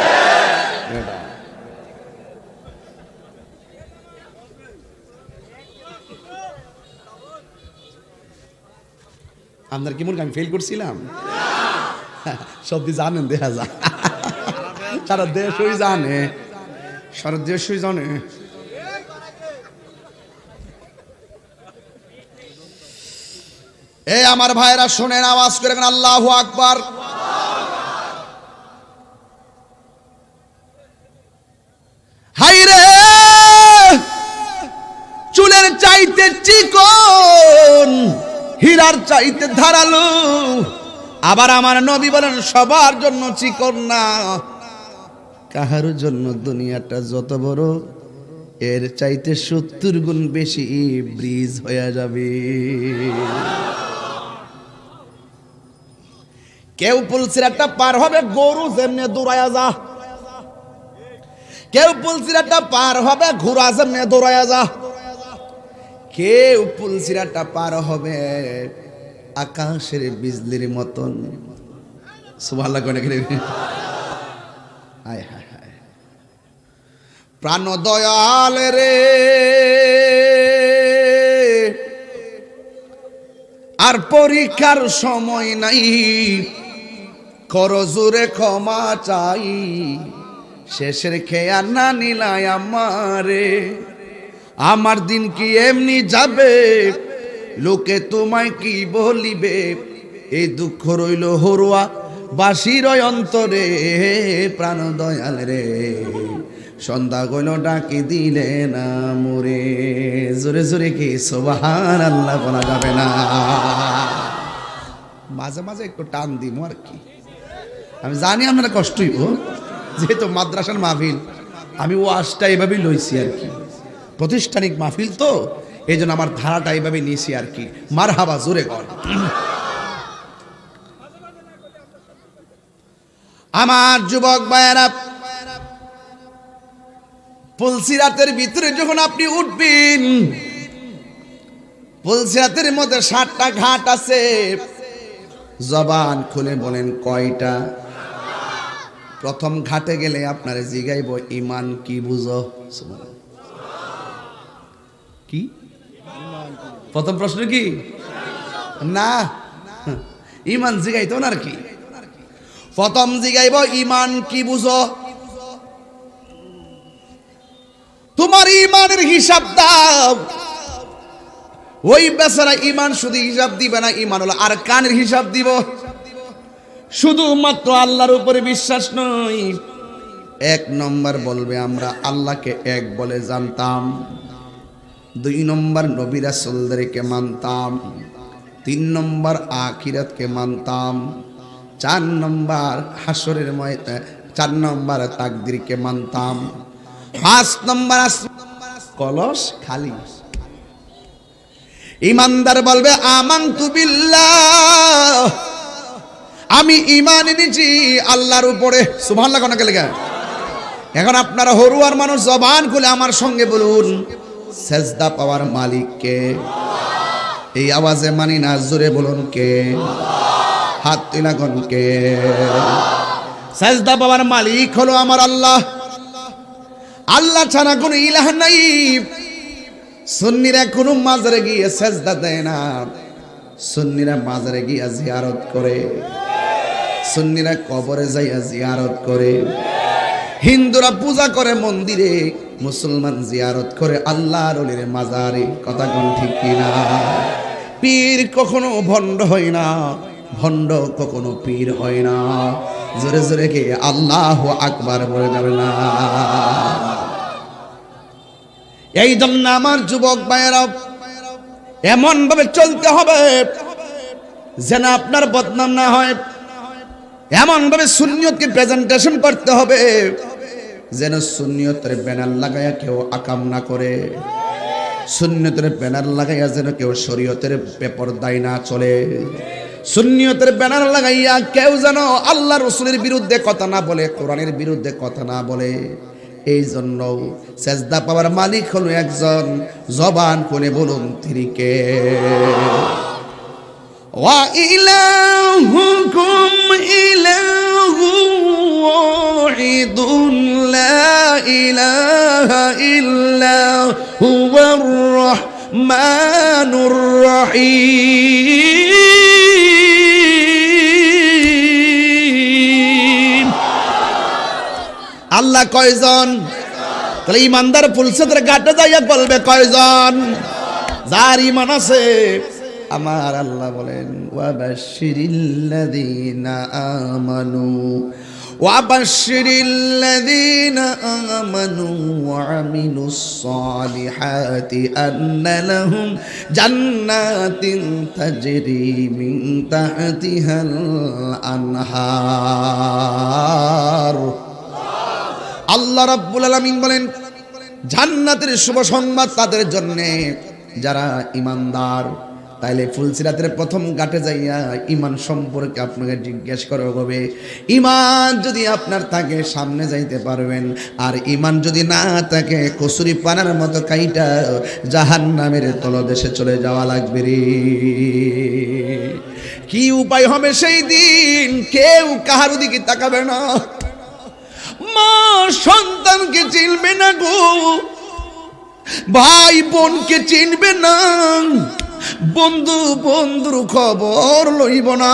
আপনার কি মনে আমি ফেল করছিলাম? সবই জানেন, দেখা যায় সারা দেশই জানে, সারা দেশই জানে। এই আমার ভাইরা শুনেন, আওয়াজ করে আল্লাহু আকবার। হাইরে চুলের চাইতে চিকন, হীরার চাইতে ধারালো। আবার আমার নবী বলেন সবার জন্য চিকন না, কাহার জন্য দুনিয়াটা যত বড় এর চাইতে 70 গুণ বেশি ব্রিজ হয়ে যাবে। কেউ পুলসিরাটা পার হবে গরু যেমনে দৌড়ায়া যা, কেউ পুলসিরাটা পার হবে ঘোড়া যেমনে দৌড়ায়া যা, কেউ পুলসিরাটা পার হবে আকাশের বিজলির মতন। সুবহানাল্লাহ কোন কি? হায় হায় হায়, প্রাণ দয়াল রে আর পরীক্ষার সময় নাই, করজুরে ক্ষমা চাই, শেষের খেয়া না নিলাই আমারে। আমার দিন কি এমনি যাবে, লোকে তোমায় কি বলিবে, এই দুঃখ রইল হরুয়া বাসির অন্তরে। প্রাণ দয়াল রে সন্ধ্যা গইল ডাকি দিলে না মোরে। জোরে জোরে কি সুবহানাল্লাহ বলা যাবে না? মাঝে মাঝে একটু টান দিন আর কি। আমি জানি আপনারা কষ্ট হইব, যেহেতু মাদ্রাসার মাহফিল, আমি ওয়াজটা এভাবেই লইছি আর কি, প্রতিষ্ঠানিক মাহফিল তো এই জন্য আমার ধারাটা এইভাবে নিয়েছি আর কি। মারহাবা, জোরে কর। আমার যুবক ভাইয়েরা, পুলসিরাতের ভিতরে যখন আপনি উঠবেন, পুলসিরাতের মধ্যে 7টা ঘাট আছে। জবান খুলে বলেন কয়টা? প্রথম ঘাটে গেলে আপনারে জিগাইব ঈমান কি বুঝো? কি প্রথম প্রশ্ন কি? না, ঈমান জিগাইতো না আর কি। প্রথম জিগাইব ঈমান কি বুঝো? তোমার ঈমানের হিসাব দাও। ওই বেচারা ঈমান শুধু হিসাব দিবে না, ঈমান হলো আরকানের হিসাব দিব। শুধুমাত্র আল্লাহর উপরে বিশ্বাস নয়, 1 নম্বর বলবে আমরা আল্লাহকে এক বলে জানতাম, 2 নম্বর নবী রাসূলদেরকে মানতাম, 3 নম্বর আখিরাতকে মানতাম, 4 নম্বর হাসরের ময়দান, 4 নম্বর তাকদীরকে মানতাম, 5 নম্বর কলস খালি। ইমানদার বলবে আমানতু বিল্লাহ, আমি ঈমান এনেছি আল্লাহর উপরে। সুবহানাল্লাহ কোন লেখা? এখন আপনারা হরুয়ার মানুষ জবান খুলে আমার সঙ্গে বলুন, সেজদা পাওয়ার মালিক কে? এই আওয়াজে মানি না, জোরে বলুন কে? হাত তুলা কোন কে? সেজদা পাওয়ার মালিক হলো আমার আল্লাহ। আল্লাহ ছাড়া কোনো ইলাহ নাই। সুন্নিরা কোনো মাজারে গিয়ে সেজদা দেয় না, সুন্নিরা মাজারে গিয়ে জিয়ারত করে, সুন্নিরা কবরে যাইয়া জিয়ারত করে, হিন্দুরা পূজা করে মন্দিরে, মুসলমান জিয়ারত করে আল্লাহর ওলির মাজারে। কথা কোন ঠিক কিনা? পীর কখনো ভণ্ড হয় না, ভণ্ড কখনো পীর হয় না। জোরে জোরে কে আল্লাহু আকবার বলে যাবে না? এই জন্য আমার যুবক ভাইয়েরা এমন ভাবে চলতে হবে যেন আপনার বদনাম না হয়, এমন ভাবে সুন্নিয়তকে প্রেজেন্টেশন করতে হবে যেন সুন্নিয়তের ব্যানার লাগাইয়া কেউ আকাম না করে, সুন্নিয়তের ব্যানার লাগাইয়া যেন কেউ শরীয়তের বেপরদায় না চলে, সুন্নিয়তের ব্যানার লাগাইয়া কেউ যেন আল্লাহ রাসূলের বিরুদ্ধে কথা না বলে, কোরআনের বিরুদ্ধে কথা না বলে। এই জন্য সেজদা পাওয়ার মালিক হলো একজন, জবান খুলে বলুন তিনি কে? ওয়া ইলাহুকুম ইলাহু ওয়াহিদুন লা ইলাহা ইল্লা হুয়ার রাহমানুর রাহিম। আল্লাহ কয়জন? তাহলে ইমানদার ফুলসিরাতের ঘাটে যাইয়া বলবে কয়জন? যার ঈমান আছে। আমার আল্লাহ বলেন ওয়াবাশশিরিল্লাযীনা আমানু ওয়াবাশশিরিল্লাযীনা আমানু ওয়া আমিলুস সালিহাতি আন্না লাহুম জান্নাতিন তাজরি মিন তাহতিহাল আনহার। আল্লাহ রাব্বুল আলামিন বলেন জান্নাতের শুভ সংবাদ তাদের জন্য যারা ঈমানদার। তাইলে ফুলসিরাতের প্রথম ঘাটে যাইয়া ঈমান সম্পর্কে আপনাকে জিজ্ঞেস করা হবে। ঈমান যদি আপনার থাকে সামনে যাইতে পারবেন, আর ঈমান যদি না থাকে কসুরি পানার মতো কাইটা জাহান্নামের তলদেশে চলে যাওয়া লাগবে রে। কি উপায় হবে সেই দিন? কেউ কাহার দিকে তাকাবে না, মা সন্তানকে চিনবে না গো, ভাই বোনকে চিনবে না, বন্ধু বন্ধুর খবর লইব না,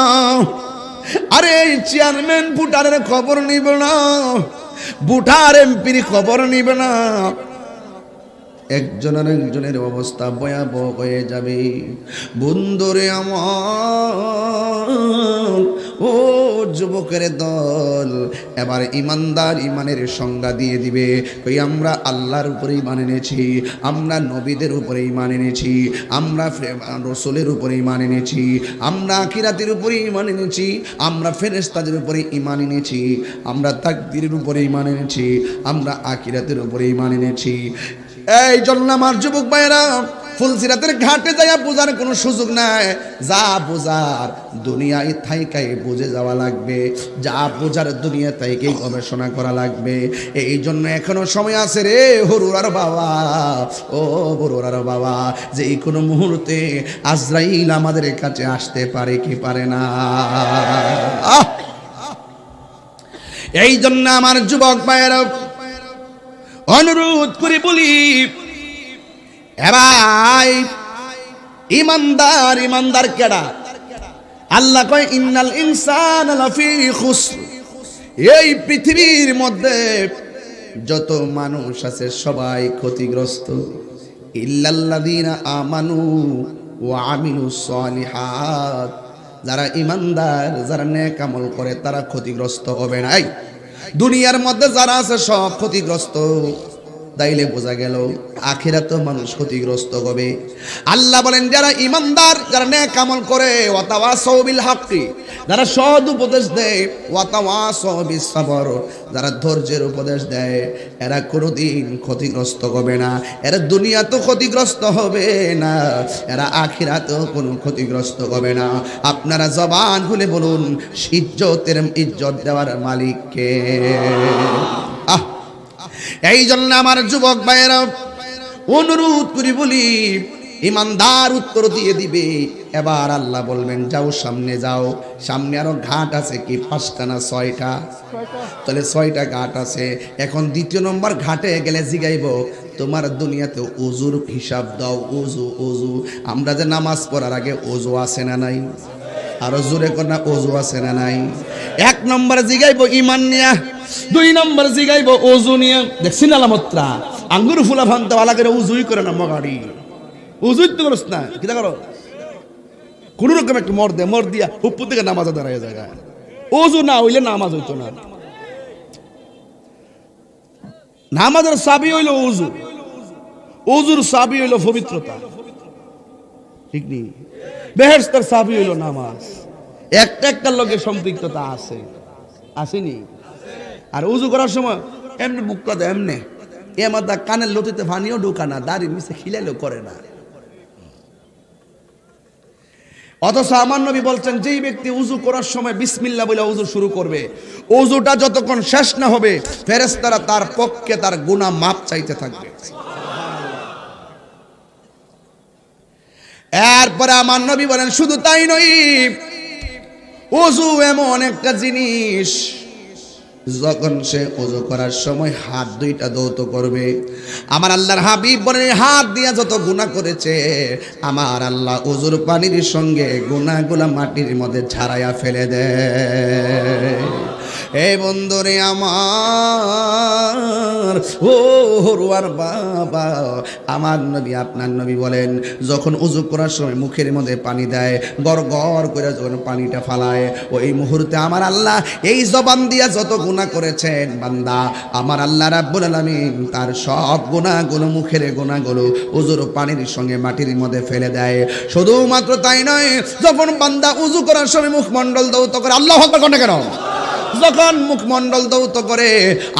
আরে চেয়ারম্যান ভোটারের খবর নিব না, ভোটার এমপির খবর নিবে না। একজনের একজনের অবস্থা ভয়াবহ হয়ে যাবে। বন্ধুরে আমার, ও যুবকের দল, এবার ইমানদার ইমানের সংজ্ঞা দিয়ে দিবে। কই আমরা আল্লাহর উপরে ঈমান এনেছি, আমরা নবীদের উপরে ঈমান এনেছি, আমরা রাসূলের উপরে ঈমান এনেছি, আমরা আখিরাতের উপরে ঈমান এনেছি, আমরা ফেরেশতাদের উপরে ঈমান এনেছি, আমরা তাকদীরের উপরে ঈমান এনেছি, আমরা আখিরাতের উপরে ঈমান এনেছি। এই জন্য আমার যুবক ভাইরা ফুলসিরাতের ঘাটে যাইয়া বোঝার কোনো সুযোগ নাই। যা বোঝার দুনিয়ায় থাইকাই বুঝে যাওয়া লাগবে, যা বোঝার দুনিয়া থাইকেই গবেষণা করা লাগবে। এই জন্য এখনো সময় আছে রে হরুরার বাবা, ও হরুরার বাবা, যে কোনো মুহূর্তে আজরাইল আমাদের কাছে আসতে পারে কি পারে না। এই জন্য আমার যুবক ভাইরা অনুরোধ করে বলি, ভাই ইমানদার, ইমানদার কেডা? আল্লাহ কয় ইন্নাল ইনসানা লাফি খুসর। এই পৃথিবীর মধ্যে যত মানুষ আছে সবাই ক্ষতিগ্রস্ত, ইল্লাল্লাযীনা আমানু ওয়া আমিলুস সালিহাত। যারা ইমানদার, যারা নেক আমল করে তারা ক্ষতিগ্রস্ত হবে না। এই দুনিয়ার মধ্যে যারা আছে সব ক্ষতিগ্রস্ত, তাইলে বোঝা গেল আখিরাতেও মানুষ ক্ষতিগ্রস্ত হবে। আল্লাহ বলেন যারা ইমানদার, যারা নেক আমল করে, ওয়াতাওয়াসাউ বিল হাক্কি, যারা সৎ উপদেশ দেয়, ওয়াতাওয়াসাউ বিস সাবর, যারা ধৈর্যের উপদেশ দেয়, এরা কোনোদিন ক্ষতিগ্রস্ত হবে না। এরা দুনিয়াতেও ক্ষতিগ্রস্ত হবে না, এরা আখিরাতেও কোনো ক্ষতিগ্রস্ত হবে না। আপনারা জবান খুলে বলুন, ইজ্জত দেওয়ার মালিক কে? এই জন্য আমার যুবক ভাইয়েরা অনুরোধ করি বলি, ইমানদার উত্তর দিয়ে দিবে। এবার আল্লাহ বলবেন যাও সামনে যাও। সামনে আরো ঘাট আছে কি 5টা না 6টা? তাহলে 6টা ঘাট আছে। এখন দ্বিতীয় নম্বর ঘাটে গেলে জিগাইব তোমার দুনিয়াতে ওযুর হিসাব দাও। ওযু ওযু, আমরা যে নামাজ পড়ার আগে ওযু আছে না নাই? আরো জোরে কোনা ওযু আছে না নাই? 1 নম্বরে জিগাইব ঈমান নিয়া, 2 নম্বর জিগাইব ওযু নিয়া। দেখছিন আলামতরা আঙ্গুর ফুলা ফান্তা ওয়ালা করে ওযুই করে না, মগাড়ি ওযুই তো করছ না, কিটা করো? কোন রকম একটা মর দিয়া উপর থেকে নামাজে দাঁড়ায় জায়গা। ওযু না হইলে নামাজ হইতো না। নামাজের চাবি হইল ওযু, ওযুর চাবি হইল পবিত্রতা, ঠিক নেই? বেহেশতের চাবি হইল নামাজ। একটা লোকের সম্পৃক্ততা আছে, আসেনি? আর উজু করার সময় এমনি বুকটা দেয়, এমনি এমাদা কানের লতিতে পানিও ঢোকা না, দাড়ি মিশে খিলাইলেও করে না। অথচ আমার নবী বলছেন যেই ব্যক্তি উজু করার সময় বিসমিল্লাহ বলে উজু শুরু করবে, উজুটা যতক্ষণ শেষ না হবে ফেরেশতারা তার পক্ষে তার গুনাহ মাপ চাইতে থাকবে। এরপরে আমার নবী বলেন শুধু তাই নয়, ওযু এমন একটা জিনিস যখন সে ওযু করার সময় হাত দুইটা ধৌত করবে, আমার আল্লাহর হাবিব বলেন হাত দিয়া যত গুনাহ করেছে আমার আল্লাহ ওযুর পানির সঙ্গে গুনাহগুলা মাটির মধ্যে ঝাড়াইয়া ফেলে দেয়। হে বন্ধুরে আমার, ও হরুয়ার বাবা, আমার নবী আপনার নবী বলেন যখন উযু করার সময় মুখের মধ্যে পানি দেয়, গড় গড় করে যখন পানিটা ফালায়, ওই মুহূর্তে আমার আল্লাহ এই জবান দিয়া যত গুনাহ করেছেন বান্দা, আমার আল্লাহ রাব্বুল আলামিন তার সব গুনাহগুলো, মুখের গুনাহগুলো উযুর পানির সঙ্গে মাটির মধ্যে ফেলে দেয়। শুধুমাত্র তাই নয়, যখন বান্দা উযু করার সময় মুখমণ্ডল ধৌত করে, আল্লাহু আকবার কোন কেন, যখন মুখমণ্ডল ধৌত করে,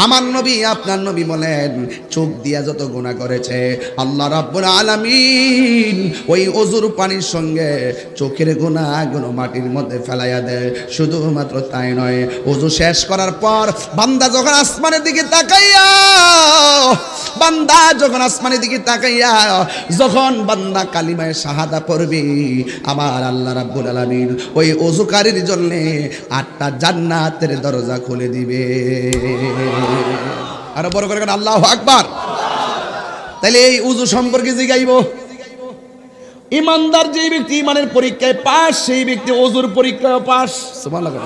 আমার নবী আপনার নবী বলেন চোখ দিয়া যত গুনাহ করেছে আল্লাহ রাব্বুল আলামিন ওই ওযুর পানির সঙ্গে চোখের গুনাহগুলো মাটির মধ্যে ফেলাইয়া দেয়। শুধুমাত্র তাই নয়, ওযু শেষ করার পর বান্দা যখন আসমানের দিকে তাকাইয়া, যখন বান্দা কালিমায়ে শাহাদা পড়বে, আমার আল্লাহ রাব্বুল আলামিন ওই ওযুকারীর জন্য 8টা জান্নাতের দরজা খুলে দিবে। আর বড় করে আল্লাহু আকবার। তাহলে এই উযু সম্পর্কে জিগাইব, ইমানদার যেই ব্যক্তি ইমানের পরীক্ষায় পাস, সেই ব্যক্তি ওযুর পরীক্ষায় পাস। সুবহানাল্লাহ,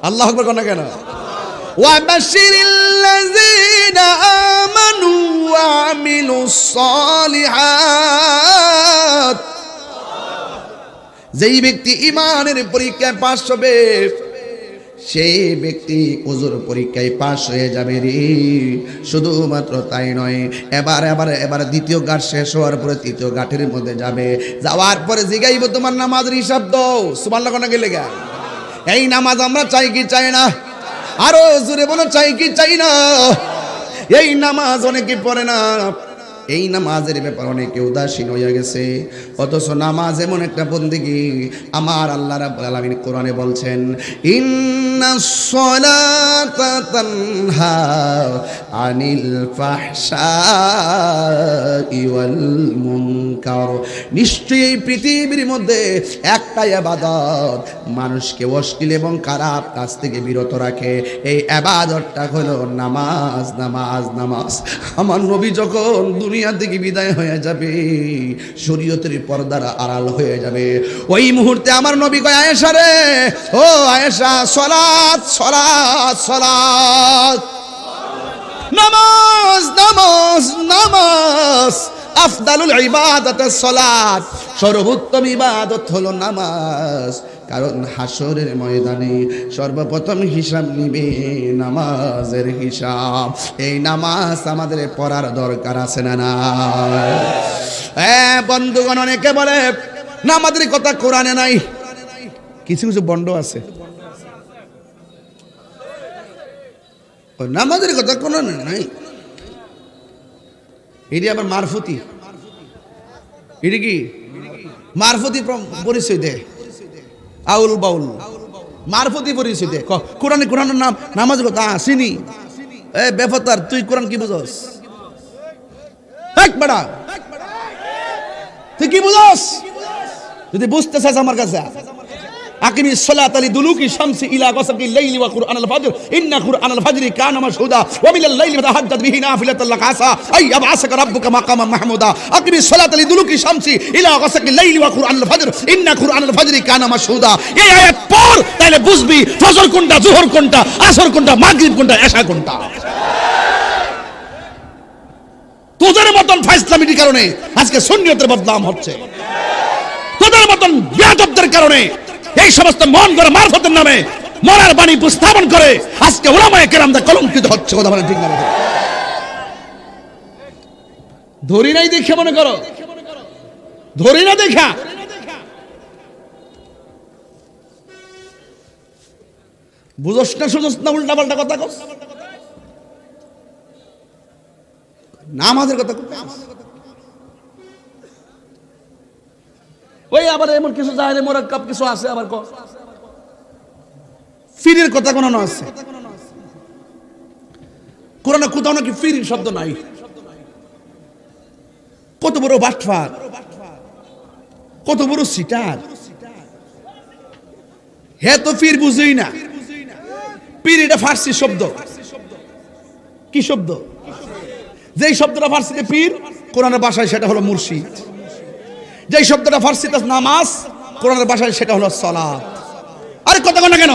আল্লাহু আকবার কোন কেন। ওয়া বাশিরিল্লাযিনা আমানু ওয়া আমিলুস সালিহাত, যেই ব্যক্তি ইমানের পরীক্ষায় পাস হবে, সেই ব্যক্তি ওযুর পরীক্ষায় পাস হয়ে যাবে রে। শুধুমাত্র তাই নয়, এবার দ্বিতীয় ঘাট শেষ হওয়ার পরে তৃতীয় ঘাটের মধ্যে যাবে। যাওয়ার পরে জিগাইব তোমার নামাজের হিসাব দাও। সুবহানাল্লাহ কোন গেলে গা। এই নামাজ আমরা চাই কি চাই না? আরো জোরে বলো, চাই কি চাই না? এই নামাজ অনেকে পড়ে না, এই নামাজের ব্যাপারে অনেকে উদাসীন হয়ে গেছে। অথচ নামাজ এমন একটা বন্দেগী, আমার আল্লাহ রাব্বুল আলামিন কোরআনে বলছেন ইন্নাস সালাতা তানহা আনিল ফাহশাই ওয়াল মুনকার, নিশ্চয়ই এই পৃথিবীর মধ্যে একটা ইবাদত মানুষকে অশ্লীল এবং খারাপ কাজ থেকে বিরত রাখে, এই ইবাদতটা হলো নামাজ। নামাজ নামাজ। আমার নবী যখন দুনিয়া থেকে বিদায় হয়ে যাবে, শরীয়তের পর্দার আড়াল হয়ে যাবে, ওই মুহূর্তে আমার নবী কয় আয়েশা রে, ও আয়েশা, সালাত সালাত সালাত, নামাজ নামাজ নামাজ, আফদালুল ইবাদাতাস সালাত, সর্বোত্তম ইবাদত হলো নামাজ। কারণ হাসরের ময়দানে সর্বপ্রথম হিসাব নিবে নামাজের হিসাব। এই নামাজ আমাদের পড়ার দরকার আছে না না? বন্ধুগণ, অনেকে বলে নামাজের কথা কোরআনে নাই, কিছু কিছু বন্ড আছে নামাজের কথা কোরআনে নাই, এটি আবার মারফতি, এটি কি মারফতি পরিচয় দেয়, আউল বাউল মারফতি পরিচয় দেয়। কোরআনে কোরআনের নাম নামাজের কথা আসেনি। এ বেফতার, তুই কোরআন কি বুঝস? বেটা, তুই কি বুঝস? যদি বুঝতে চাস আমার কাছে, আকিমিস সালাতা লিদুলুকি শামসি ইলা গাসাকিল লাইলি ওয়া কুরআনাল ফাজর ইন্না কুরআনাল ফাজরি কানা মাশহুদা ওয়া মিনাল লাইলি ফাতাহাজ্জাদ বিহি নাফিলাতাল লাক আসা আই আবআসাকা রাব্বুকা মাকামান মাহমুদা। আকিমিস সালাতা লিদুলুকি শামসি ইলা গাসাকিল লাইলি ওয়া কুরআনাল ফাজর ইন্না কুরআনাল ফাজরি কানা মাশহুদা। এই আয়াত পড়, তাহলে বুঝবি ফজর কোনটা, যোহর কোনটা, আসর কোনটা, মাগরিব কোনটা, এশা কোনটা। তোদের মতন ফাইসলামির কারণে আজকে সুন্নিয়তের বদনাম হচ্ছে, তোদের মতন বেয়াদবদের কারণে এই সমস্ত মন গড়া মারফতের নামে মরার বাণী উপস্থাপন করে আজকে উলামায়ে কেরামরা কলঙ্কিত হচ্ছে। কথা বলেন ঠিক না? ধরি নাই দেখে মনে করো, ধরি না দেখা বুঝস না, শুনস না, উল্টা পাল্টা কথা কস। নামাজের কথা ওই আবার এমন কিছু জাহেলে মোরাক্কাব কিছু আছে, আবার ফিরের কথা কোন আছে কোরআনে? কোথাও নাকি ফির শব্দ নাই। কত বড় বাটফার, কত বড় সিটার, হে তো ফির বুঝেই না। পীর এটা ফার্সি শব্দ। কি শব্দ? যেই শব্দটা ফার্সিতে পীর, কোরআনের ভাষায় সেটা হলো মুর্শিদ। যেই শব্দটা ফার্সিতে নামাজ, কোরআনের ভাষায় সেটা হলো সালাত। আরে কথা না কেন?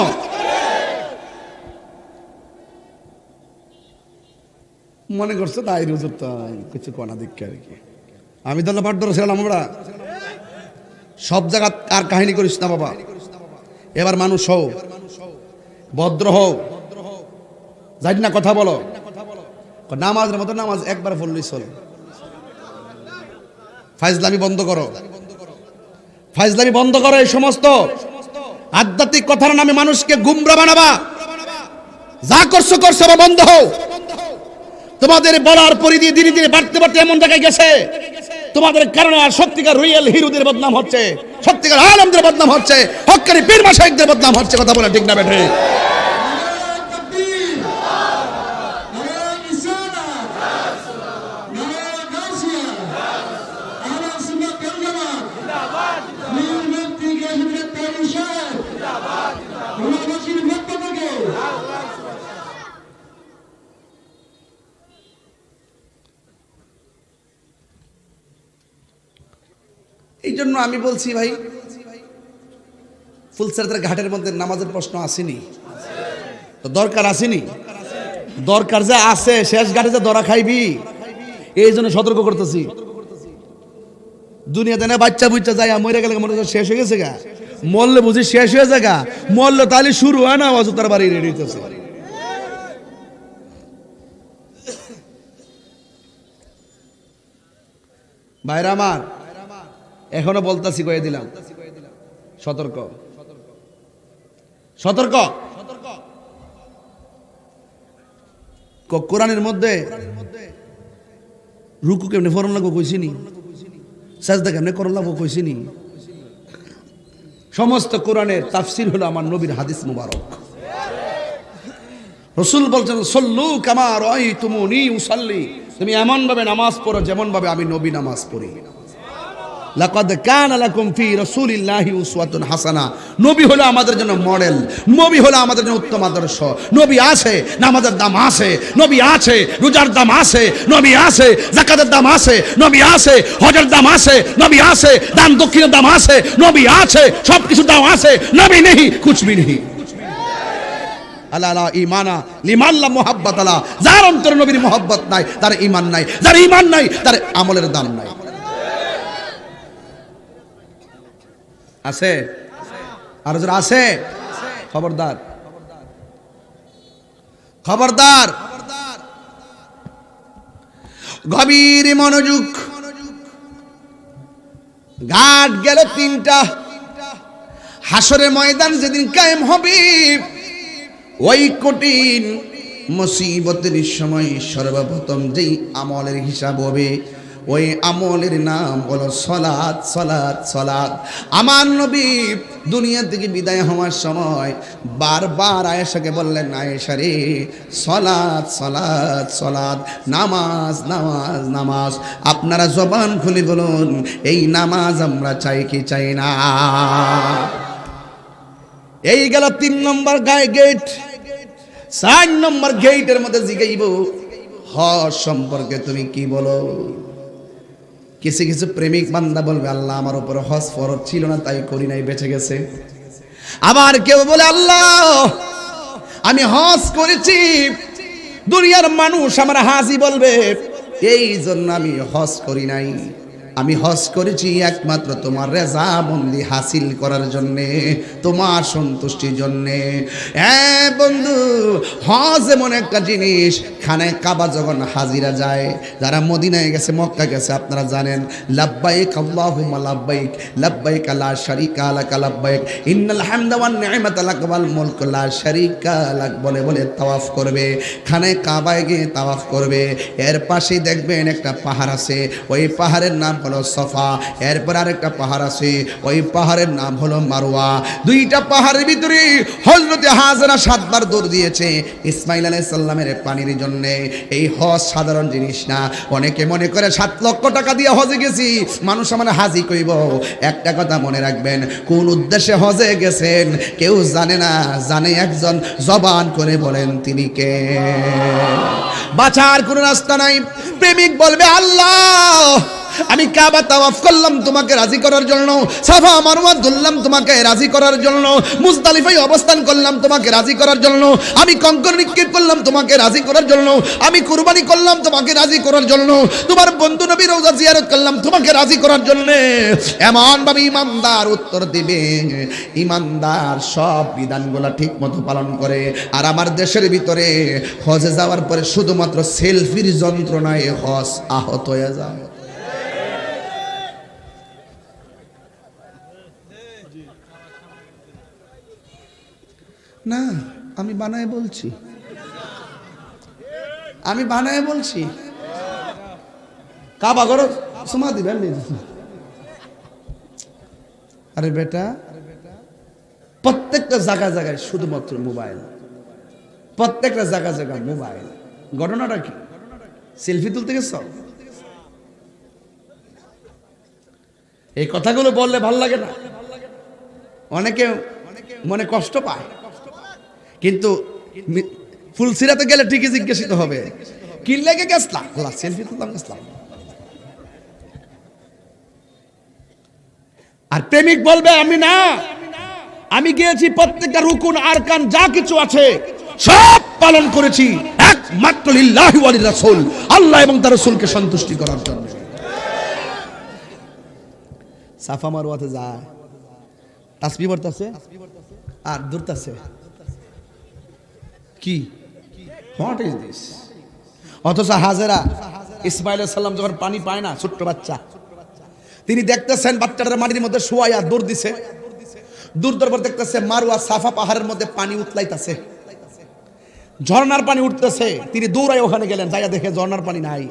মনে করছে তাই হুজুর তো কিছু কনা দিকে আর কি। আমি তাহলে পাঠ ধরেছিলাম আমরা সব জায়গা আর কাহিনী করিস না বাবা। এবার মানুষ হও, ভদ্র হও, জানি না কথা বলো। নামাজের মতো নামাজ একবার পড়লেই চলে। ফাইজলামি বন্ধ করো, ফাইজলামি বন্ধ করো। এই সমস্ত আধ্যাত্মিক কথার নামে মানুষকে গুমরা বানাবা। যা করছো করছো, বন্ধ হও। তোমাদের বলার পরিধি ধীরে ধীরে বাড়তে বাড়তে এমন জায়গায় গেছে, তোমাদের কারণে আর সত্যিকার রিয়েল হিরোদের বদনাম হচ্ছে, সত্যিকার আলেমদের বদনাম হচ্ছে, হক্কানি পীর মাশায়েখদের বদনাম হচ্ছে। কথা বলে ঠিক না বেঠে? এই জন্য আমি বলছি ভাই, ফুলসেরাতের ঘাটের মধ্যে নামাজের প্রশ্ন আসেনি তো দরকার আসেনি, দরকার যে আছে, শেষ ঘাটে যে ধরা খাইবি, এই জন্য সতর্ক করতেছি। দুনিয়াতে না বাচ্চা বুচ্চা যায় মরে গেলে মনে শেষ হয়ে গেছে গা, মরলে বুঝি শেষ হয়ে যায় গা, মরলে তাহলে শুরু হয় না, অযথার বাড়ি রেডি হইতেছে। ভাইরা আমার, এখনো বলতাছি, কয়ে দিলাম, সতর্ক সতর্ক। কোরআনের মধ্যে রুকু কেমনে ফরন লাগবো কইছিনি, সাজদা কেমনে করন লাগবো কইছিনি। সমস্ত কোরআনের তাফসীর হলো আমার নবীর হাদিস মুবারক। রাসূল বলছেন, সল্লু কামা রাআইতুমুনি উসাল্লি, তুমি এমন ভাবে নামাজ পড়ো যেমন ভাবে আমি নবী নামাজ পড়ি। লাকাদ কানা লাকুম ফি রাসূলিল্লাহি উসওয়াতুন হাসানা, নবী হলো আমাদের জন্য মডেল, নবী হলো আমাদের জন্য উত্তম আদর্শ। নবী আছে, নামাজের দাম আছে, নবী আছে, রোজার দাম আছে, নবী আছে, যাকাতের দাম আছে, নবী আছে, হজের দাম আছে, নবী আছে, দান দক্ষিণের দাম আছে, নবী আছে, সবকিছু দাম আছে, নবী নেই কুছ ভি নেই। আলা লা ঈমানা লিমান লা মুহাব্বাত লা, যার অন্তরে নবীর মুহাব্বত নাই তার ঈমান নাই, যার ঈমান নাই তার আমলের দাম নাই। আছে আর যারা আছে, খবরদার খবরদার, গভীর মনোযোগ। ঘাট গেল তিনটা, হাসরের ময়দান যেদিন কায়েম হবে, ওই কঠিন মুসিবতের সময় সর্বপ্রথম যেই আমলের হিসাব হবে, ওই আমলের নাম হলো সালাত। সালাত সালাত। আমার নবী দুনিয়া থেকে বিদায় হওয়ার সময় বারবার আয়েশাকে বললেন, আয়েশা রে, সালাত সালাত সালাত, নামাজ নামাজ নামাজ। আপনারা জবান খুলে বলুন, এই নামাজ আমরা চাই কি চাই না? এই গেল 3 নম্বর গেট। 4 নম্বর গেটের মধ্যে জিগাইব, হজ সম্পর্কে তুমি কি বলো? কিছু কিছু প্রেমিক বান্দা বলবে, আল্লাহ আমার উপর হজ ফরজ ছিল না তাই করি নাই, বেঁচে গেছে। আবার কেউ বলে, আল্লাহ আমি হজ করেছি, দুনিয়ার মানুষ আমার হাজি বলবে, এই জন্য আমি হজ করি নাই। আমি হজ করেছি একমাত্র তোমার রেজামন্দি হাসিল করার জন্যে, তোমার সন্তুষ্টির জন্যে। হ্যাঁ বন্ধু, হজ এমন একটা জিনিস, খানায় কাবা যখন হাজিরা যায়, যারা মদিনায় গেছে, মক্কা গেছে, আপনারা জানেন, লাব্বাইক আল্লাহুম্মা লাব্বাইক, লাব্বাইক লা শারীকা লাক লাব্বাইক, ইন্নাল হামদা ওয়ান নি'মাতা লাক ওয়াল মুলকু লা শারীকা লাক বলে বলে তাওয়াফ করবে। খানায় কাবায় গিয়ে তাওয়াফ করবে। এর পাশেই দেখবেন একটা পাহাড় আছে, ওই পাহাড়ের নাম হলো সফা। এরপর আরেকটা পাহাড় আছে, ওই পাহাড়ের নাম হলো মারওয়া। দুইটা পাহাড়ের ভিতরে হযরতে হাজেরা 7 বার দৌড় দিয়েছে ইসমাইল আলাইহিস সালামের পানির জন্য। এই হজ সাধারণ জিনিস না। অনেকে মনে করে 7 লক্ষ টাকা দিয়ে হজে গেছি, মানুষ আমার হাজি কইব। একটা কথা মনে রাখবেন, কোন উদ্দেশ্যে হজে গেছেন কেউ জানে না, জানে একজন, জবান করে বলেন তিনি কে। বাঁচার কোনো রাস্তা নাই। প্রেমিক বলবে, আল্লাহ আমি কাবা তাওয়াফ করলাম তোমাকে রাজি করার জন্য, সাফা মারওয়া ধরলাম তোমাকে রাজি করার জন্য, মুজদালিফায় অবস্থান করলাম তোমাকে রাজি করার জন্য, আমি কঙ্কর নিক্ষেপ করলাম তোমাকে রাজি করার জন্য, আমি কুরবানি করলাম তোমাকে রাজি করার জন্য, তোমার বন্ধু নবী রওজা জিয়ারত করলাম তোমাকে রাজি করার জন্য। এমন ভাবে ইমানদার উত্তর দিবে, ইমানদার সব বিধানগুলো ঠিক মতো পালন করে। আর আমার দেশের ভিতরে হজে যাওয়ার পরে শুধুমাত্র সেলফির যন্ত্রণায় হজ আহত হয়ে যায়। না, আমি বানায় বলছি, আমি বানায় বলছি। কাবা ঘর সুমা দিবেন। আরে বেটা, প্রত্যেকটা জায়গা জায়গায় শুধুমাত্র মোবাইল, প্রত্যেকটা জায়গা জায়গায় মোবাইল। ঘটনাটা কি? সেলফি তুলতে গেছ? এই কথাগুলো বললে ভাল লাগে না, অনেকে মনে কষ্ট পায়, কিন্তু ফুলসিরাতে গেলে ঠিকই জিজ্ঞাসিত হবে, কি লেগে গেছলা? সেলফি তুলতাম গেছলাম। আর প্রেমিক বলবে আমি না, আমি গিয়েছি প্রত্যেকটা রুকুন আরকান যা কিছু আছে সব পালন করেছি একমাত্র লিল্লাহি ওয়া লিরাসূল, আল্লাহ এবং তার রাসূলকে সন্তুষ্টি করার জন্য। সাফা মারওয়াতে যায়, তাসবিহ পড়তেছে আর দূরতাছে। কি হোয়াট ইজ দিস? অথচ হাজেরা ইসমাইল আলাইহিস সালাম যখন পানি পায় না, ছোট্ট বাচ্চা, তিনি দেখতেছেন বাচ্চাটার মাটির মধ্যে শোয়া দৌড় দিছে, দূর দরবার দেখতেছে মারওয়া সাফা পাহাড়ের মধ্যে পানি উতলাইতেছে, ঝর্ণার পানি উঠতেছে। তিনি দৌড়ায় ওখানে গেলেন, যাইয়া দেখে ঝর্ণার পানি নাই,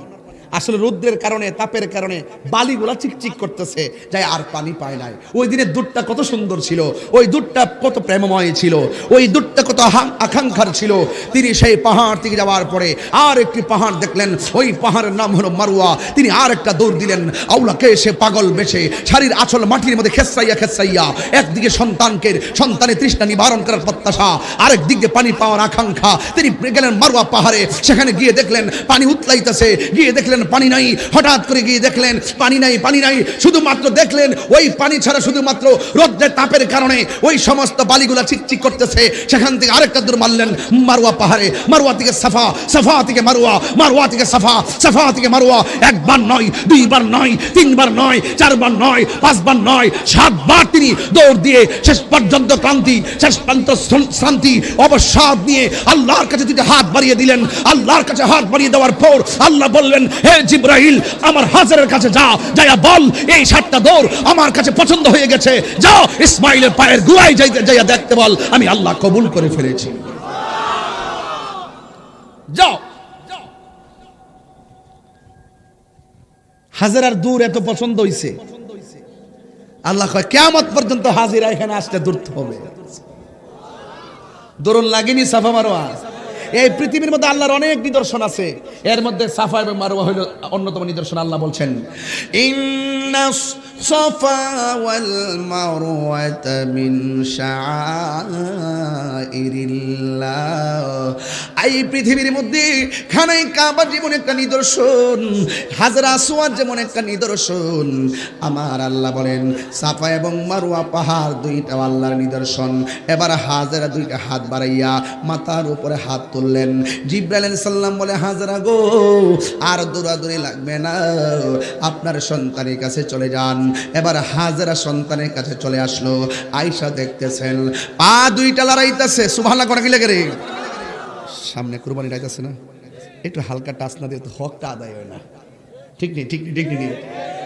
আসলে রৌদ্রের কারণে তাপের কারণে বালিগুলা চিকচিক করতেছে, যাই আর পানি পায় নাই। ওই দিনের দুধটা কত সুন্দর ছিল, ওই দুধটা কত প্রেমময় ছিল, ওই দুধটা কত আকাঙ্ক্ষার ছিল। তিনি সেই পাহাড় থেকে যাওয়ার পরে আর একটি পাহাড় দেখলেন, ওই পাহাড়ের নাম হলো মারওয়া। তিনি আর একটা দৌড় দিলেন, আউলাকে সে পাগল বেশে শাড়ির আঁচল মাটির মধ্যে খেসাইয়া খেসাইয়া, একদিকে সন্তানের তৃষ্ণা নিবারণ করার প্রত্যাশা, আরেক দিকে পানি পাওয়ার আকাঙ্ক্ষা। তিনি গেলেন মারওয়া পাহাড়ে, সেখানে গিয়ে দেখলেন পানি উতলাইতেছে, গিয়ে দেখলেন পানি নাই। হঠাৎ করে গিয়ে দেখলেন পানি নাই, পানি নাই, শুধুমাত্র দেখলেন ওই পানি ছাড়া শুধুমাত্র রোদ্রের তাপের কারণে ওই সমস্ত বালিগুলা চিকচিক করতেছে। সেখান থেকে আরেকটা দূর মারলেন মারওয়া পাহাড়ে, মারওয়া থেকে সাফা, সাফা থেকে মারওয়া, মারওয়া থেকে সাফা, সাফা থেকে মারওয়া। একবার নয়, দুইবার নয়, তিনবার নয়, চারবার নয়, পাঁচবার নয়, 7 বার তিনি দৌড় দিয়ে শেষ পর্যন্ত ক্লান্তি, শেষ পর্যন্ত শান্তি অবসাদ নিয়ে আল্লাহর কাছে দুটো হাত বাড়িয়ে দিলেন। আল্লাহর কাছে হাত বাড়িয়ে দেওয়ার পর আল্লাহ বললেন, হে জিবরাইল, আমার হাজারের কাছে যা, যাইয়া বল এই 7টা দৌড় আমার কাছে পছন্দ হয়ে গেছে, যাও ইসমাইলের পায়ের গুড়ায় যাইয়া দেখতে বল আমি আল্লাহ কবুল করে ফেলেছি। যাও। হাজারার দূর এত পছন্দ হইছে, আল্লাহ কয় কিয়ামত পর্যন্ত হাজিরা এখানে আসতে দূরতে হবে। দরুন লাগেনি সাফা মারওয়া। এই পৃথিবীর মধ্যে আল্লাহর অনেক নিদর্শন আছে, এর মধ্যে সাফা এবং মারওয়া হলো অন্যতম নিদর্শন। আল্লাহ বলছেন, ইন্নাস সাফা ওয়াল মারওয়াতা মিন শাআইরিল্লাহ। এই পৃথিবীর মধ্যে খানায় কাবা যেমন একটা নিদর্শন, হাজরা আসওয়াদ যেমন একটা নিদর্শন, আমার আল্লাহ বলেন সাফা এবং মারওয়া পাহাড় দুইটা আল্লাহর নিদর্শন। এবার হাজরা দুইটা হাত বাড়াইয়া মাথার উপরে হাত তুললেন। জিবরাইল আলাইহিস সালাম বলে, হাজরা গো, আর দৌড়াদৌড়ি লাগবে না, আপনার সন্তানের কাছে চলে যান। এবার হাজরা সন্তানের কাছে চলে আসলো। আয়েশা দেখতেছেন পা দুইটা লড়াইতেছে, সুবহানাল্লাহ করে কি লাগে রে, সামনে কুরবানি রাইতেছে না, একটু হালকা টাচ না দিয়ে তো হকটা আদায় হয় না। ঠিক নেই, ঠিক নেই, ঠিক নেই,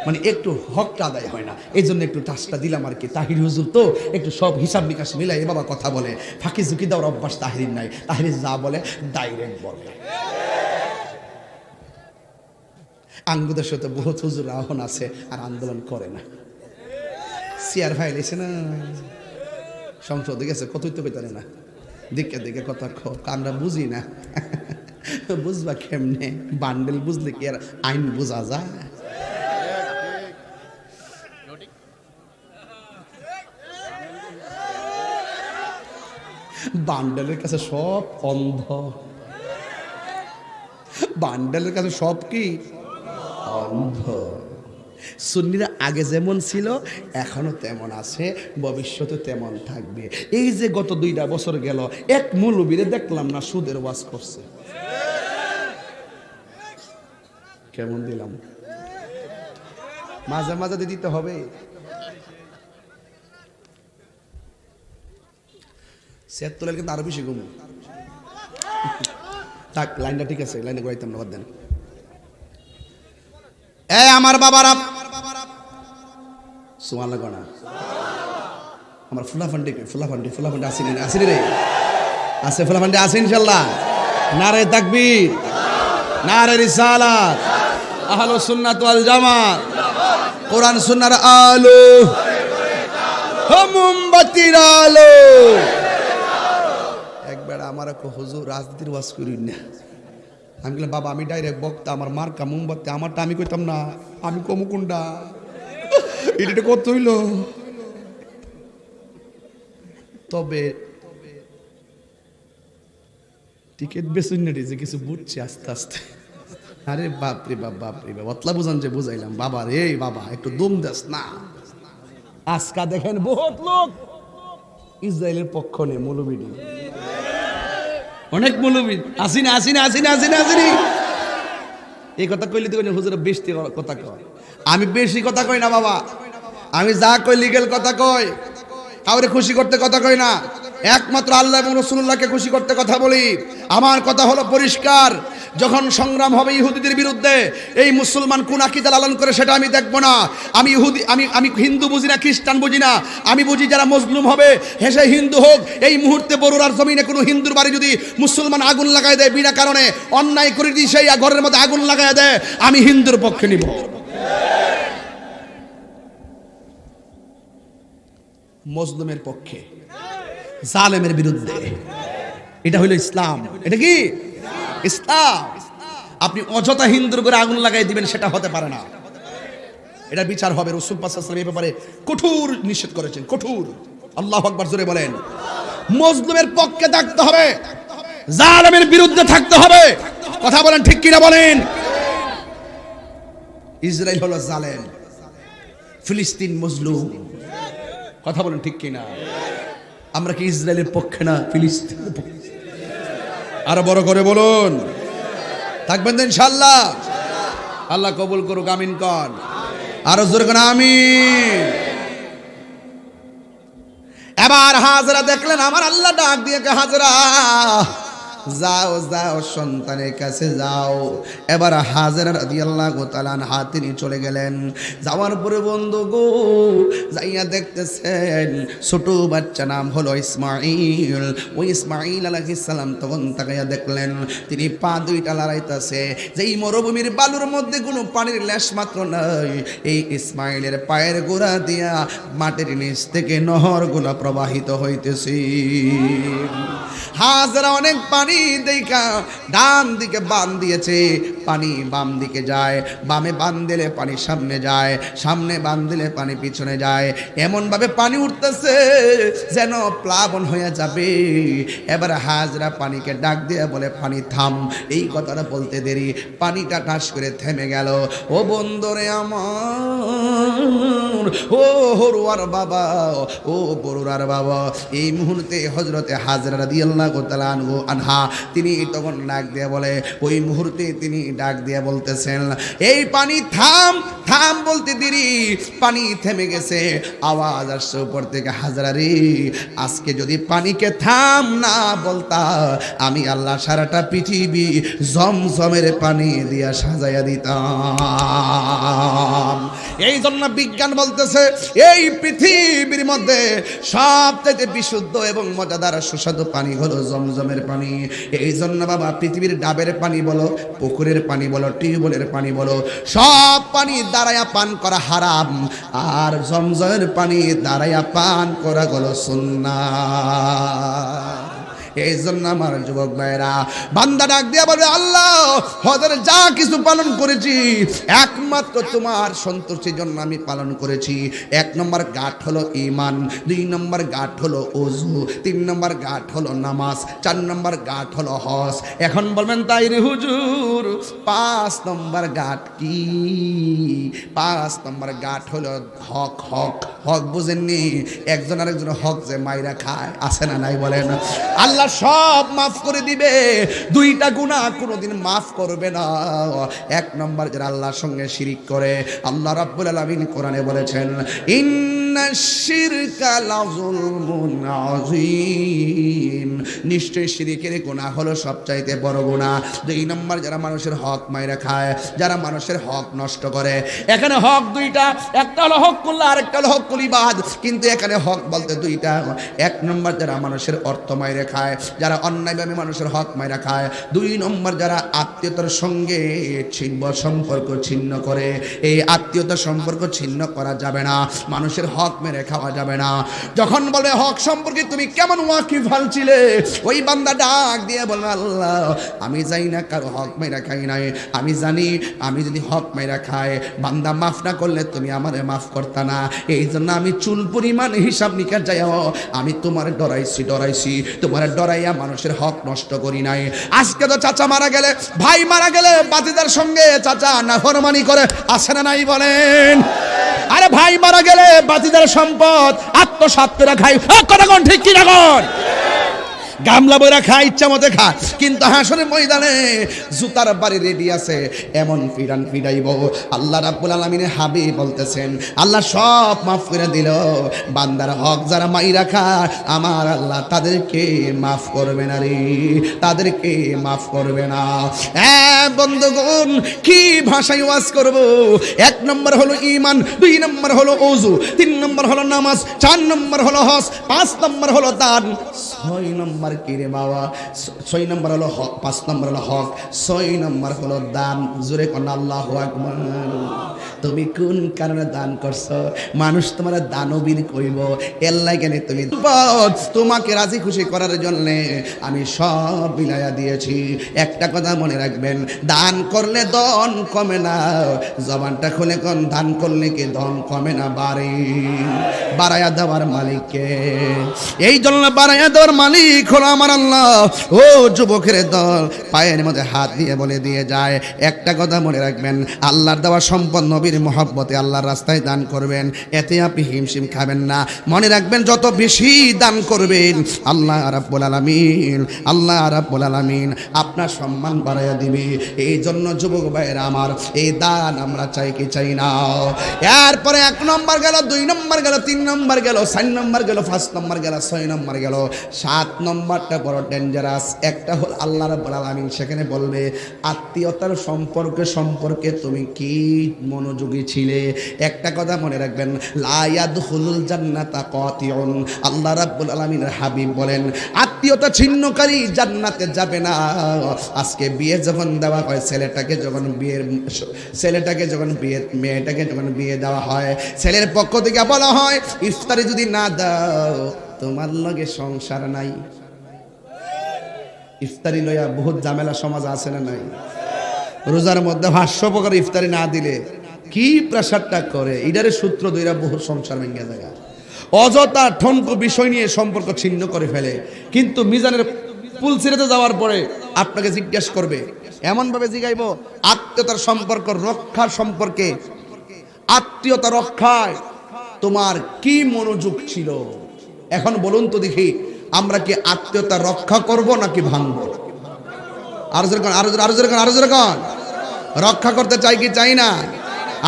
মানে একটু হকটা আদায় হয় না, এই জন্য একটু টাচটা দিলাম আর কি। তাহির হুজুর তো একটু সব হিসাব নিকাশ মিলাই এ বাবা কথা বলে, ফাঁকি ঝুঁকি দেওয়ার অভ্যাস তাহির নাই। তাহির যা বলে ডাইরেক্ট বলে। আঙ্গুদের সাথে বহুত হুজুর আহ্বান আছে আর আন্দোলন করে না। চেয়ার ফাইল এসে না সংসদে গেছে, কতই তো বেতনে না, দিকে দিকে কথা আমরা বুঝি না। বুঝবা কেমনে? বান্ডেল বুঝলে কি আর আইন বোঝা যায়? বান্ডেলের কাছে সব অন্ধ, বান্ডেলের কাছে সব কি অন্ধ। সুন্নিরা আগে যেমন ছিল এখনো তেমন আছে, ভবিষ্যতে তেমন থাকবে। এই যে গত 2টা বছর গেল, এক মৌলবীরে দেখলাম না সুদের ওয়াজ করছে। কেমন দিলাম? মাঝে মাঝে দিতে হবে। সেট তোলার কিন্তু আরো বেশি ঘুমো থাক। লাইনটা ঠিক আছে, লাইনে ঘুরাইতাম না, বাদ দেন। আমার বাবারা সুবহানাল্লাহ গনা, আমার ফুলাফান্ডি আসেনি রে, আছে ফুলাফান্ডি আছে ইনশাআল্লাহ। নারে তাকবীর, নারে রিসালাত, আহলুস সুন্নাত ওয়াল জামাত, কোরআন সুন্নাহর আলো, মোমবাতির আলো। একবার আমার হুজুর রাজনীতির ওয়াজ করিন না। আমি বললাম বাবা আমি ডাইরেক্ট বক্তা, আমার মার্কা মোমবাতি, আমারটা আমি কইতাম না, আমি কমু কোনটা, এটা কত হইল। তবে টিকিট বেসুন না যে কিছু বুঝছি আস্তে আস্তে। আরে বাপরে বাপ, বাপরে বাপ, অতলা বুঝান যে বুঝাইলাম। বাবা রে বাবা, একটু দম দাস না। আজকা দেখেন বহুত লোক ইসরায়েলের পক্ষ নেই, মৌলবী নেই, অনেক মৌলবী আসিনি। এই কথা কইলে তো হুজুর বেশি কথা কয়। আমি বেশি কথা কই না বাবা, আমি যা কই লিগেল কথা কই, কাউরে খুশি করতে কথা কই না, একমাত্র আল্লাহ এবং রাসূলুল্লাহকে খুশি করতে কথা বলি। আমার কথা হলো পরিষ্কার, যখন সংগ্রাম হবে ইহুদিদের বিরুদ্ধে, এই মুসলমান কোন আকীদা লালন করে সেটা আমি দেখব না। আমি ইহুদি, আমি হিন্দু বুঝি না, খ্রিস্টান বুঝি না, আমি বুঝি যারা মজলুম হবে হেসে হিন্দু হোক। এই মুহূর্তে বরুড়ার জমিনে কোনো হিন্দুর বাড়ি যদি মুসলমান আগুন লাগায় দেয়, বিনা কারণে অন্যায় করে দিয়ে সেই ঘরের মধ্যে আগুন লাগায় দেয়, আমি হিন্দুর পক্ষে নিব। মজলুমের পক্ষে, জালেমের বিরুদ্ধে। এটা হলো ইসলাম। এটা কি ইসলাম? আপনি অযথা হিন্দুর করে আগুন লাগাই দিবেন, সেটা হতে পারে না। এটা বিচার হবে। রাসূল পাক সাল্লাল্লাহু আলাইহি ওয়াসাল্লাম এই ব্যাপারে কঠোর নিষেধ করেছেন, কঠোর। আল্লাহু আকবার জোরে বলেন। মজলুমের পক্ষে থাকতে হবে, জালেমের বিরুদ্ধে থাকতে হবে। কথা বলেন ঠিক কিনা বলেন? ইসরায়েল হলো জালেম, ফিলিস্তিন মজলুম। কথা বলেন ঠিক কিনা? আমরা কি ইসরায়েলের পক্ষে না, ফিলিস্তিনের পক্ষে? আরো বড় করে বলুন, থাকবেন তো ইনশাআল্লাহ? আল্লাহ কবুল করুক, আমিন কন। আরো জোরে কোন আমিন। এবার হাজরা দেখলেন, আমার আল্লাহ ডাক দিয়ে হাজরা যাও যাও সন্তানের কাছে যাও। এবার হাজরা রাদিয়াল্লাহু তাআলা আনহা তিনি চলে গেলেন। যাওয়ার পরে বন্ধু গো যাইয়া দেখতেছেন ছোট বাচ্চা নাম হলো ইসমাঈল। ওই ইসমাঈল আলাইহিস সালাম তখন তাকাইয়া দেখলেন তিনি পা দুইটা লড়াইতেছে, যেই মরুভূমির বালুর মধ্যে কোনো পানির লেশ মাত্র নাই। এই ইসমাঈলের পায়ের গোড়া দিয়া মাটির নিচ থেকে নহরগুলো প্রবাহিত হইতেছে। হাজরা অনেক পানি দেখা ডান দিকে বান দিয়েছে, পানি বাম দিকে যায়, বামে বান দিলে পানি সামনে যায়, সামনে বান দিলে পানি পিছনে যায়। এমন ভাবে পানি উঠতেছে যেন প্লাবন হয়ে যাবে। এবার হাজরা পানিকে ডাক দিয়ে বলে, পানি থাম। এই কথাটা বলতে দেরি পানিটা ঠাস করে থেমে গেল। ও বন্ধুরে আমার, ও হরুয়ার বাবা, ও বরুরার বাবা, এই মুহূর্তে হযরতে হাজরা রাদিয়াল্লাহু তাআলা আনহা তিনি তখন ডাক দিয়ে বলে, ওই মুহূর্তে তিনি ডাক দিয়ে বলতেছেন, এই পানি থাম। থাম বলতে দেরি পানি থেমে গেছে। আওয়াজ আসছে উপর থেকে, হাজরা রে, আজকে যদি পানিকে থাম না বলতা, আমি আল্লাহ সারাটা পৃথিবী জমজমের পানি দিয়া সাজাইয়া দিতাম। এই জন্য বিজ্ঞান বলতেছে এই পৃথিবীর মধ্যে সবচেয়ে বিশুদ্ধ এবং মজাদার সুস্বাদু পানি হলো জমজমের পানি। এই জন্য বাবা পৃথিবীর ডাবের পানি বলো, পুকুরের পানি বলো, টিউবওয়েলের পানি বলো, সব পানি দাঁড়ায়া পান করা হারাম, আর জমজমের পানি দাঁড়ায়া পান করা হলো সুন্নাহ। এই জন্য আমার যুবক ভাইরা বান্দা ডাক দিয়া বলবে, আল্লাহ হজের যা কিছু পালন করেছি একমাত্র তোমার সন্তুষ্টির জন্য আমি পালন করেছি। 1 নম্বর গাঁট হলো ঈমান, 2 নম্বর গাঁট হলো ওযু, 3 নম্বর গাঁট হলো নামাজ, 4 নম্বর গাঁট হলো হজ। এখন বলবেন তাই রে হুজুর 5 নম্বর গাঁট কি? 5 নম্বর গাঁট হলো হক। হক হক বুঝেননি? একজন আরেকজন হক যে মাইরা খায়, আছে না নাই বলেন? আল্লাহ সব মাফ করে দিবে, 2টা গুনাহ কোনোদিন মাফ করবে না। 1 নম্বর যারা আল্লাহর সঙ্গে শিরিক করে, আল্লাহ রাব্বুল আলামিন কোরআনে বলেছেন ইন্নাশ শিরকা লাযুলমুন আযীম, নিশ্চয় শিরিকের গুনাহ হলো সবচাইতে বড় গুনাহ। 2 নম্বর যারা মানুষের হক মাইরা খায়, যারা মানুষের হক নষ্ট করে। এখানে হক 2টা, একটা হলো হকুল্লাহ আর একটা হলো হকুল ইবাদ, কিন্তু এখানে হক বলতে 2টা। 1 নম্বর যারা মানুষের অর্থ মাইরা খায়, যারা অন্যায়ভাবে মানুষের হক মাইরা খায়। 2 নম্বর যারা আত্মীয়তার সঙ্গে সম্পর্ক ছিন্ন করে। এই আত্মীয়তার সম্পর্ক ছিন্ন করা যাবে না, মানুষের হক মেরে খাওয়া যাবে না। যখন বলে হক সম্পর্কে তুমি কেমন ওয়াকিফাল ছিলে, ওই বান্দা ডাক দিয়ে বলবে, আল্লাহ আমি জানি না কারো হক মেরা খাই নাই, আমি জানি আমি যদি হক মেরা খাই বান্দা মাফ না করলে তুমি আমারে মাফ করতা না। এই জন্য আমি চুল পরিমাণ হিসাব নিকাশ যাইও আমি তোমার ডরাইছি, তোমার ডরাইয়া মানুষের হক নষ্ট করি নাই। আজকে তো চাচা মারা গেলে, ভাই মারা গেলে বাতিদার সঙ্গে চাচা নাফরমানি করে, আছে না নাই বলেন? আরে ভাই মারা গেলে বাতিদার সম্পদ আত্মসাৎ করে খাই, কথা কোন ঠিক কি না কোন? গামলা বইরা খায়, ইচ্ছা মতে খায়, কিন্তু হাসরের ময়দানে জুতার বাড়ি রেডি আছে, এমন ফিরান ফিরাইব। আল্লাহ রাব্বুল আলামিনের হাবিব বলতেছেন আল্লাহ সব মাফ করে দিল, বান্দার হক যারা মাইরা খায় আমার আল্লাহ তাদেরকে মাফ করবে না রে, তাদেরকে মাফ করবে না। বন্ধুগণ কি ভাষায় ওয়াজ করব? 1 নম্বর হলো ঈমান, 2 নম্বর হলো ওযু, 3 নম্বর হলো নামাজ, 4 নম্বর হলো হজ, 5 নম্বর হলো দান, 6 নম্বর কি রে বাবা? 6 নম্বর হলো হক, 5 নম্বর হলো হক, 6 নম্বর হলো দান। জোরে কোন আল্লাহু আকবার। তুমি কোন কারণে দান করছো? মানুষ তোমার দানবীর কইব, এর লাগে তুমি তোমাকে রাজি খুশি করার জন্য আমি সব বিলাইয়া দিয়েছি। একটা কথা মনে রাখবেন, দান করলে ধন কমে না। জবানটা খুলে কোন দান করলে কি ধন কমে না, বাড়াইয়া দেওয়ার মালিককে। এই জন্য বাড়াইয়া দেওয়ার মালিক হলো আমার আল্লাহ। ও যুবকের দল, পায়ের মধ্যে হাত দিয়ে বলে দিয়ে যায়, একটা কথা মনে রাখবেন, আল্লাহর দেওয়া সম্পদ নবীর মহব্বতে আল্লাহর রাস্তায় দান করবেন, এতে আপনি হিমশিম খাবেন না। মনে রাখবেন যত বেশি দান করবেন আল্লাহ রাব্বুল আলামিন আপনার সম্মান বাড়াইয়া দিবে। এই জন্য যুবক ভাইয়েরা আমার, এই দান আমরা চাই কি চাই না? এরপরে 1 নম্বর গেল, 2 নম্বর গেল, 3 নম্বর গেল, 4 নম্বর গেল, 5 নম্বর গেল, 6 নম্বর গেল, 7 নম্বরটা বড় ডেঞ্জারাস। একটা হল আল্লাহ রাব্বুল আলামিন সেখানে বলবে আত্মীয়তার সম্পর্কে তুমি কি মনোযোগী ছিলে। একটা কথা মনে রাখবেন, লা ইয়াদখুলুল জান্নাতা কাতিউন। আল্লাহ রাব্বুল আলামিনের হাবিব বলেন আত্মীয়তা ছিন্নকারী জান্নাতে যাবে না। আজকে বিয়ে যখন দেওয়া হয়, মেয়েটাকে যখন বিয়ে দেওয়া হয়, ছেলের পক্ষ থেকে বলা হয় ইফতারি যদি না দাও তোমার লগে সংসার নাই। ইফতারি লইয়া বহুত ঝামেলা সমাজ আছে না নাই? রোজার মধ্যে 500 প্রকার ইফতারি না দিলে কি প্রেসারটা করে, এটারে সূত্র ধইরা বহুত সংসার ভেঙে যায়। অযথা ঠনকো বিষয় নিয়ে সম্পর্ক ছিন্ন করে ফেলে। কিন্তু মিজানের পুল ছেড়েতে যাওয়ার পরে আপনাকে জিজ্ঞেস করবে, এমনভাবে জিগাইব আত্মীয়তার সম্পর্ক রক্ষার সম্পর্কে, আত্মীয়তা রক্ষায় তোমার কি মনোযোগ ছিল। এখন বলুন তো দেখি, আমরা কি আত্মীয়তা রক্ষা করব নাকি ভাঙব? আরো জোরে কোন রক্ষা করতে চাই কি চাই না?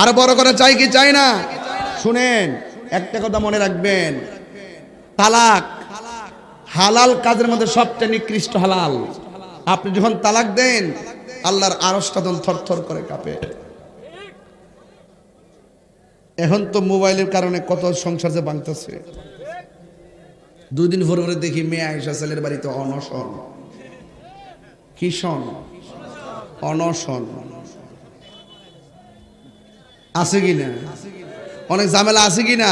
আর বড় করে চাই কি চাই না? শুনেন, একটা কথা মনে রাখবেন, তালাক হালাল কাজের মধ্যে সবচেয়ে নিকৃষ্ট হালাল। আপনি যখন তালাক দেন আল্লাহর আরশটা তখন থরথর করে কাঁপে। এখন তো মোবাইলের কারণে কত সংসার যে ভাঙতেছে। 2 দিন পরে দেখি মেয়ে আয়েশা ছেলের বাড়িতে অনশন। কি শন? অনশন আছে কিনা? অনেক ঝামেলা আছে কিনা?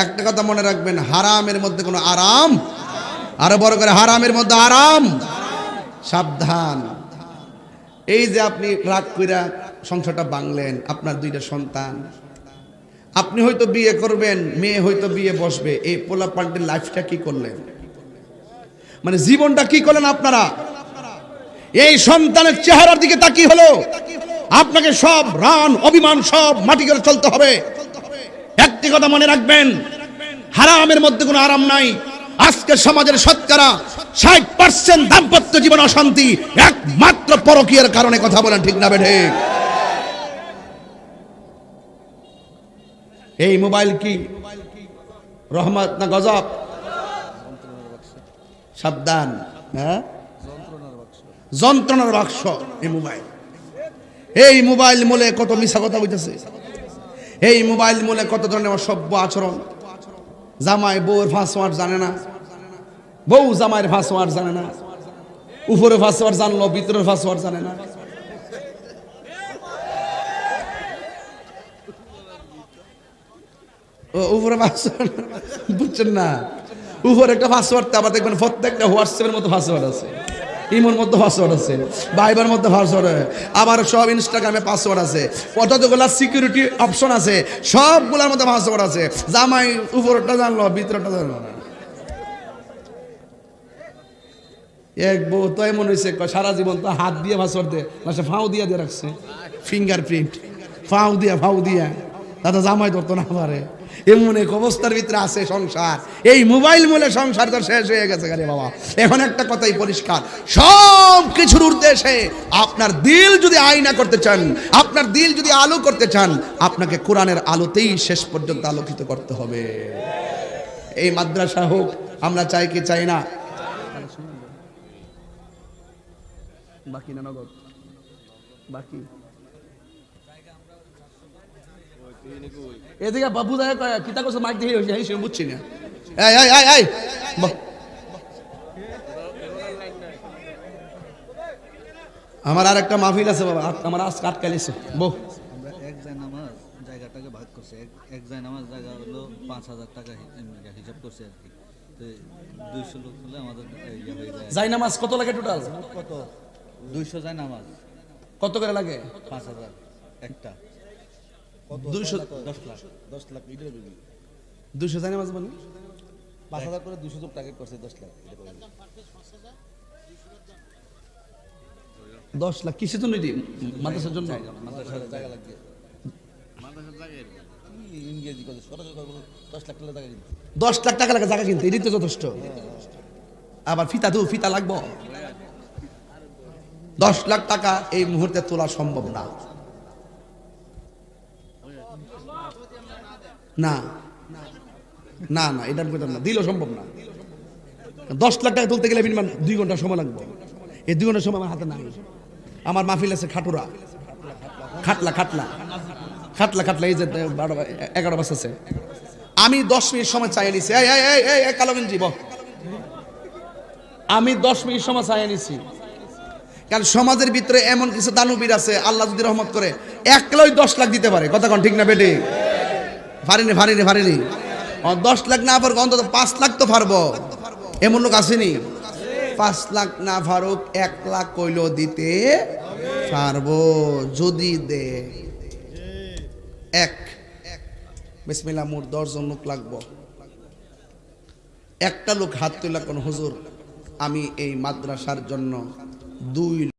একটা কথা মনে রাখবেন, হারামের মধ্যে কোনো আরাম আরো বড় করে, হারামের মধ্যে আরাম, সাবধান। এই যে আপনি রাগ কইরা সংসারটা ভাঙলেন, আপনার দুইটা সন্তান, আপনি হয়তো বিয়ে করবেন, মেয়ে হয়তো বিয়ে বসবে, এই পোলা পাল্টের লাইফটা কি করলেন, মানে জীবনটা কি করলেন আপনারা? এই সন্তানের চেহারার দিকে তাকিয়ে হলো আপনাকে সব রান অভিমান সব মাটি করে চলতে হবে। একটি কথা মনে রাখবেন, হারামের মধ্যে কোনো আরাম নাই। আজকে সমাজের শতকরা 60% দাম্পত্য জীবন অশান্তি একমাত্র পরকীয়ার কারণে। কথা বলেন ঠিক না বেঠে? এই মোবাইল কি রহমত না গজব? সাবধান, হ্যাঁ, যন্ত্রণার বাক্স এই মোবাইল। এই মোবাইল মূলে কত মিছা কথা হইতেছে, এই মোবাইল মূলে কত ধরনের অসভ্য আচরণ। জামাই বউয়ের পাসওয়ার্ড জানে না, বউ জামাইয়ের পাসওয়ার্ড জানে না, উপরে পাসওয়ার্ড জানলো ভিতরের পাসওয়ার্ড জানে না। উপরে পাসওয়ার্ড বুঝছেন না, উপরে একটা পাসওয়ার্ড, আবার দেখবেন প্রত্যেকটা হোয়াটসঅ্যাপের মতো পাসওয়ার্ড আছে, ইমোর মধ্যে পাসওয়ার্ড আছে, ভাইবার মধ্যে পাসওয়ার্ড, আবার সব ইনস্টাগ্রামে পাসওয়ার্ড আছে, কতগুলা সিকিউরিটি অপশন আছে, সবগুলোর মধ্যে পাসওয়ার্ড আছে। জামাই উপরটা জানলো ভিতরটা জানলো না। এক বউ তো এমন হয়েছে, সারা জীবন তো হাত দিয়ে পাসওয়ার্ড দেয় না, সে ফাও দিয়ে দিয়ে রাখছে, ফিঙ্গারপ্রিন্ট ফাও দিয়া দাদা জামাই ধরতো না পারে। এমন এক অবস্থার ভিতরে আছে সংসার। এই মোবাইল মূলে সংসার তো শেষ হয়ে গেছে গারে বাবা। এখন একটা কথাই পরিষ্কার, সব কিছুর উদ্দেশ্যে আপনার দিল যদি আয়না করতে চান, আপনার দিল যদি আলো করতে চান, আপনাকে কোরআনের আলোতেই শেষ পর্যন্ত আলোকিত করতে হবে। এই মাদ্রাসা হোক, আমরা চাই কি চাই না? বাকি না নগদ বাকি এদিকে বাবু যায় কিতা করছে মাইক দিয়ে হইছে বুঝছি না। এই আমার আর একটা মাহফিল আছে বাবা, আমার আজ কাটকালিছে বউ। এক জায়নামাজ জায়গাটাকে ভাগ করছে, এক জায়নামাজ জায়গা হলো 5,000 টাকা হিসাব করছে আর কি। তো 200 লোক হলে আমাদের ইয়ে হয়ে যায়। জায়নামাজ কত লাগে টোটাল? কত? 200 জায়নামাজ কত করে লাগে? 5,000 একটা। 200 10 লাখ এটা বলি। 200 জায়নামাজ মানে 5,000 করে 200 জন টার্গেট করছে 10 লাখ। 10 লাখ কিসের জন্য? এটি মাদ্রাসার জন্য। মাদ্রাসার জায়গা লাগবে, মাদ্রাসার জায়গা ইংরেজি কত সরাসরি 10 লাখ টাকা জায়গা কিনতে। 10 লাখ টাকা লাগে জায়গা কিনতে, এটি তো যথেষ্ট। আবার ফিতা লাগবো। 10 লাখ টাকা এই মুহূর্তে তোলা সম্ভব না। না না না, এটা কথা না, দিলেও সম্ভব না। 10 লাখ টাকা তুলতে গেলে মিনিমাম 2 ঘন্টা সময় লাগবে। এই 2 ঘন্টা সময় আমার হাতে নাই। আমার মাহফিল আছে খাটুরা, খাটলা এই যে 11 বাস আছে। আমি 10 মিনিট সময় চাই নিছি। এই কালো গেঞ্জি বল, আমি 10 মিনিট সময় চাই নিছি। কারণ সমাজের ভিতরে এমন কিছু দানবীর আছে, আল্লাহ যদি রহমত করে একলাই 10 লাখ দিতে পারে। কথা কোন ঠিক না বেটি? ফারিনি 10 লাখ না পারবো, অন্তত 5 লাখ তো পারবো। এমন লোক আসেনি? 5 লাখ না ফারুক 1 লাখ কইলো দিতে পারবো যদি দে। বিসমিল্লাহ, মোট 10 জন লোক লাগবো। একটা লোক হাত তুলা কোন হুজুর আমি এই মাদ্রাসার জন্য 2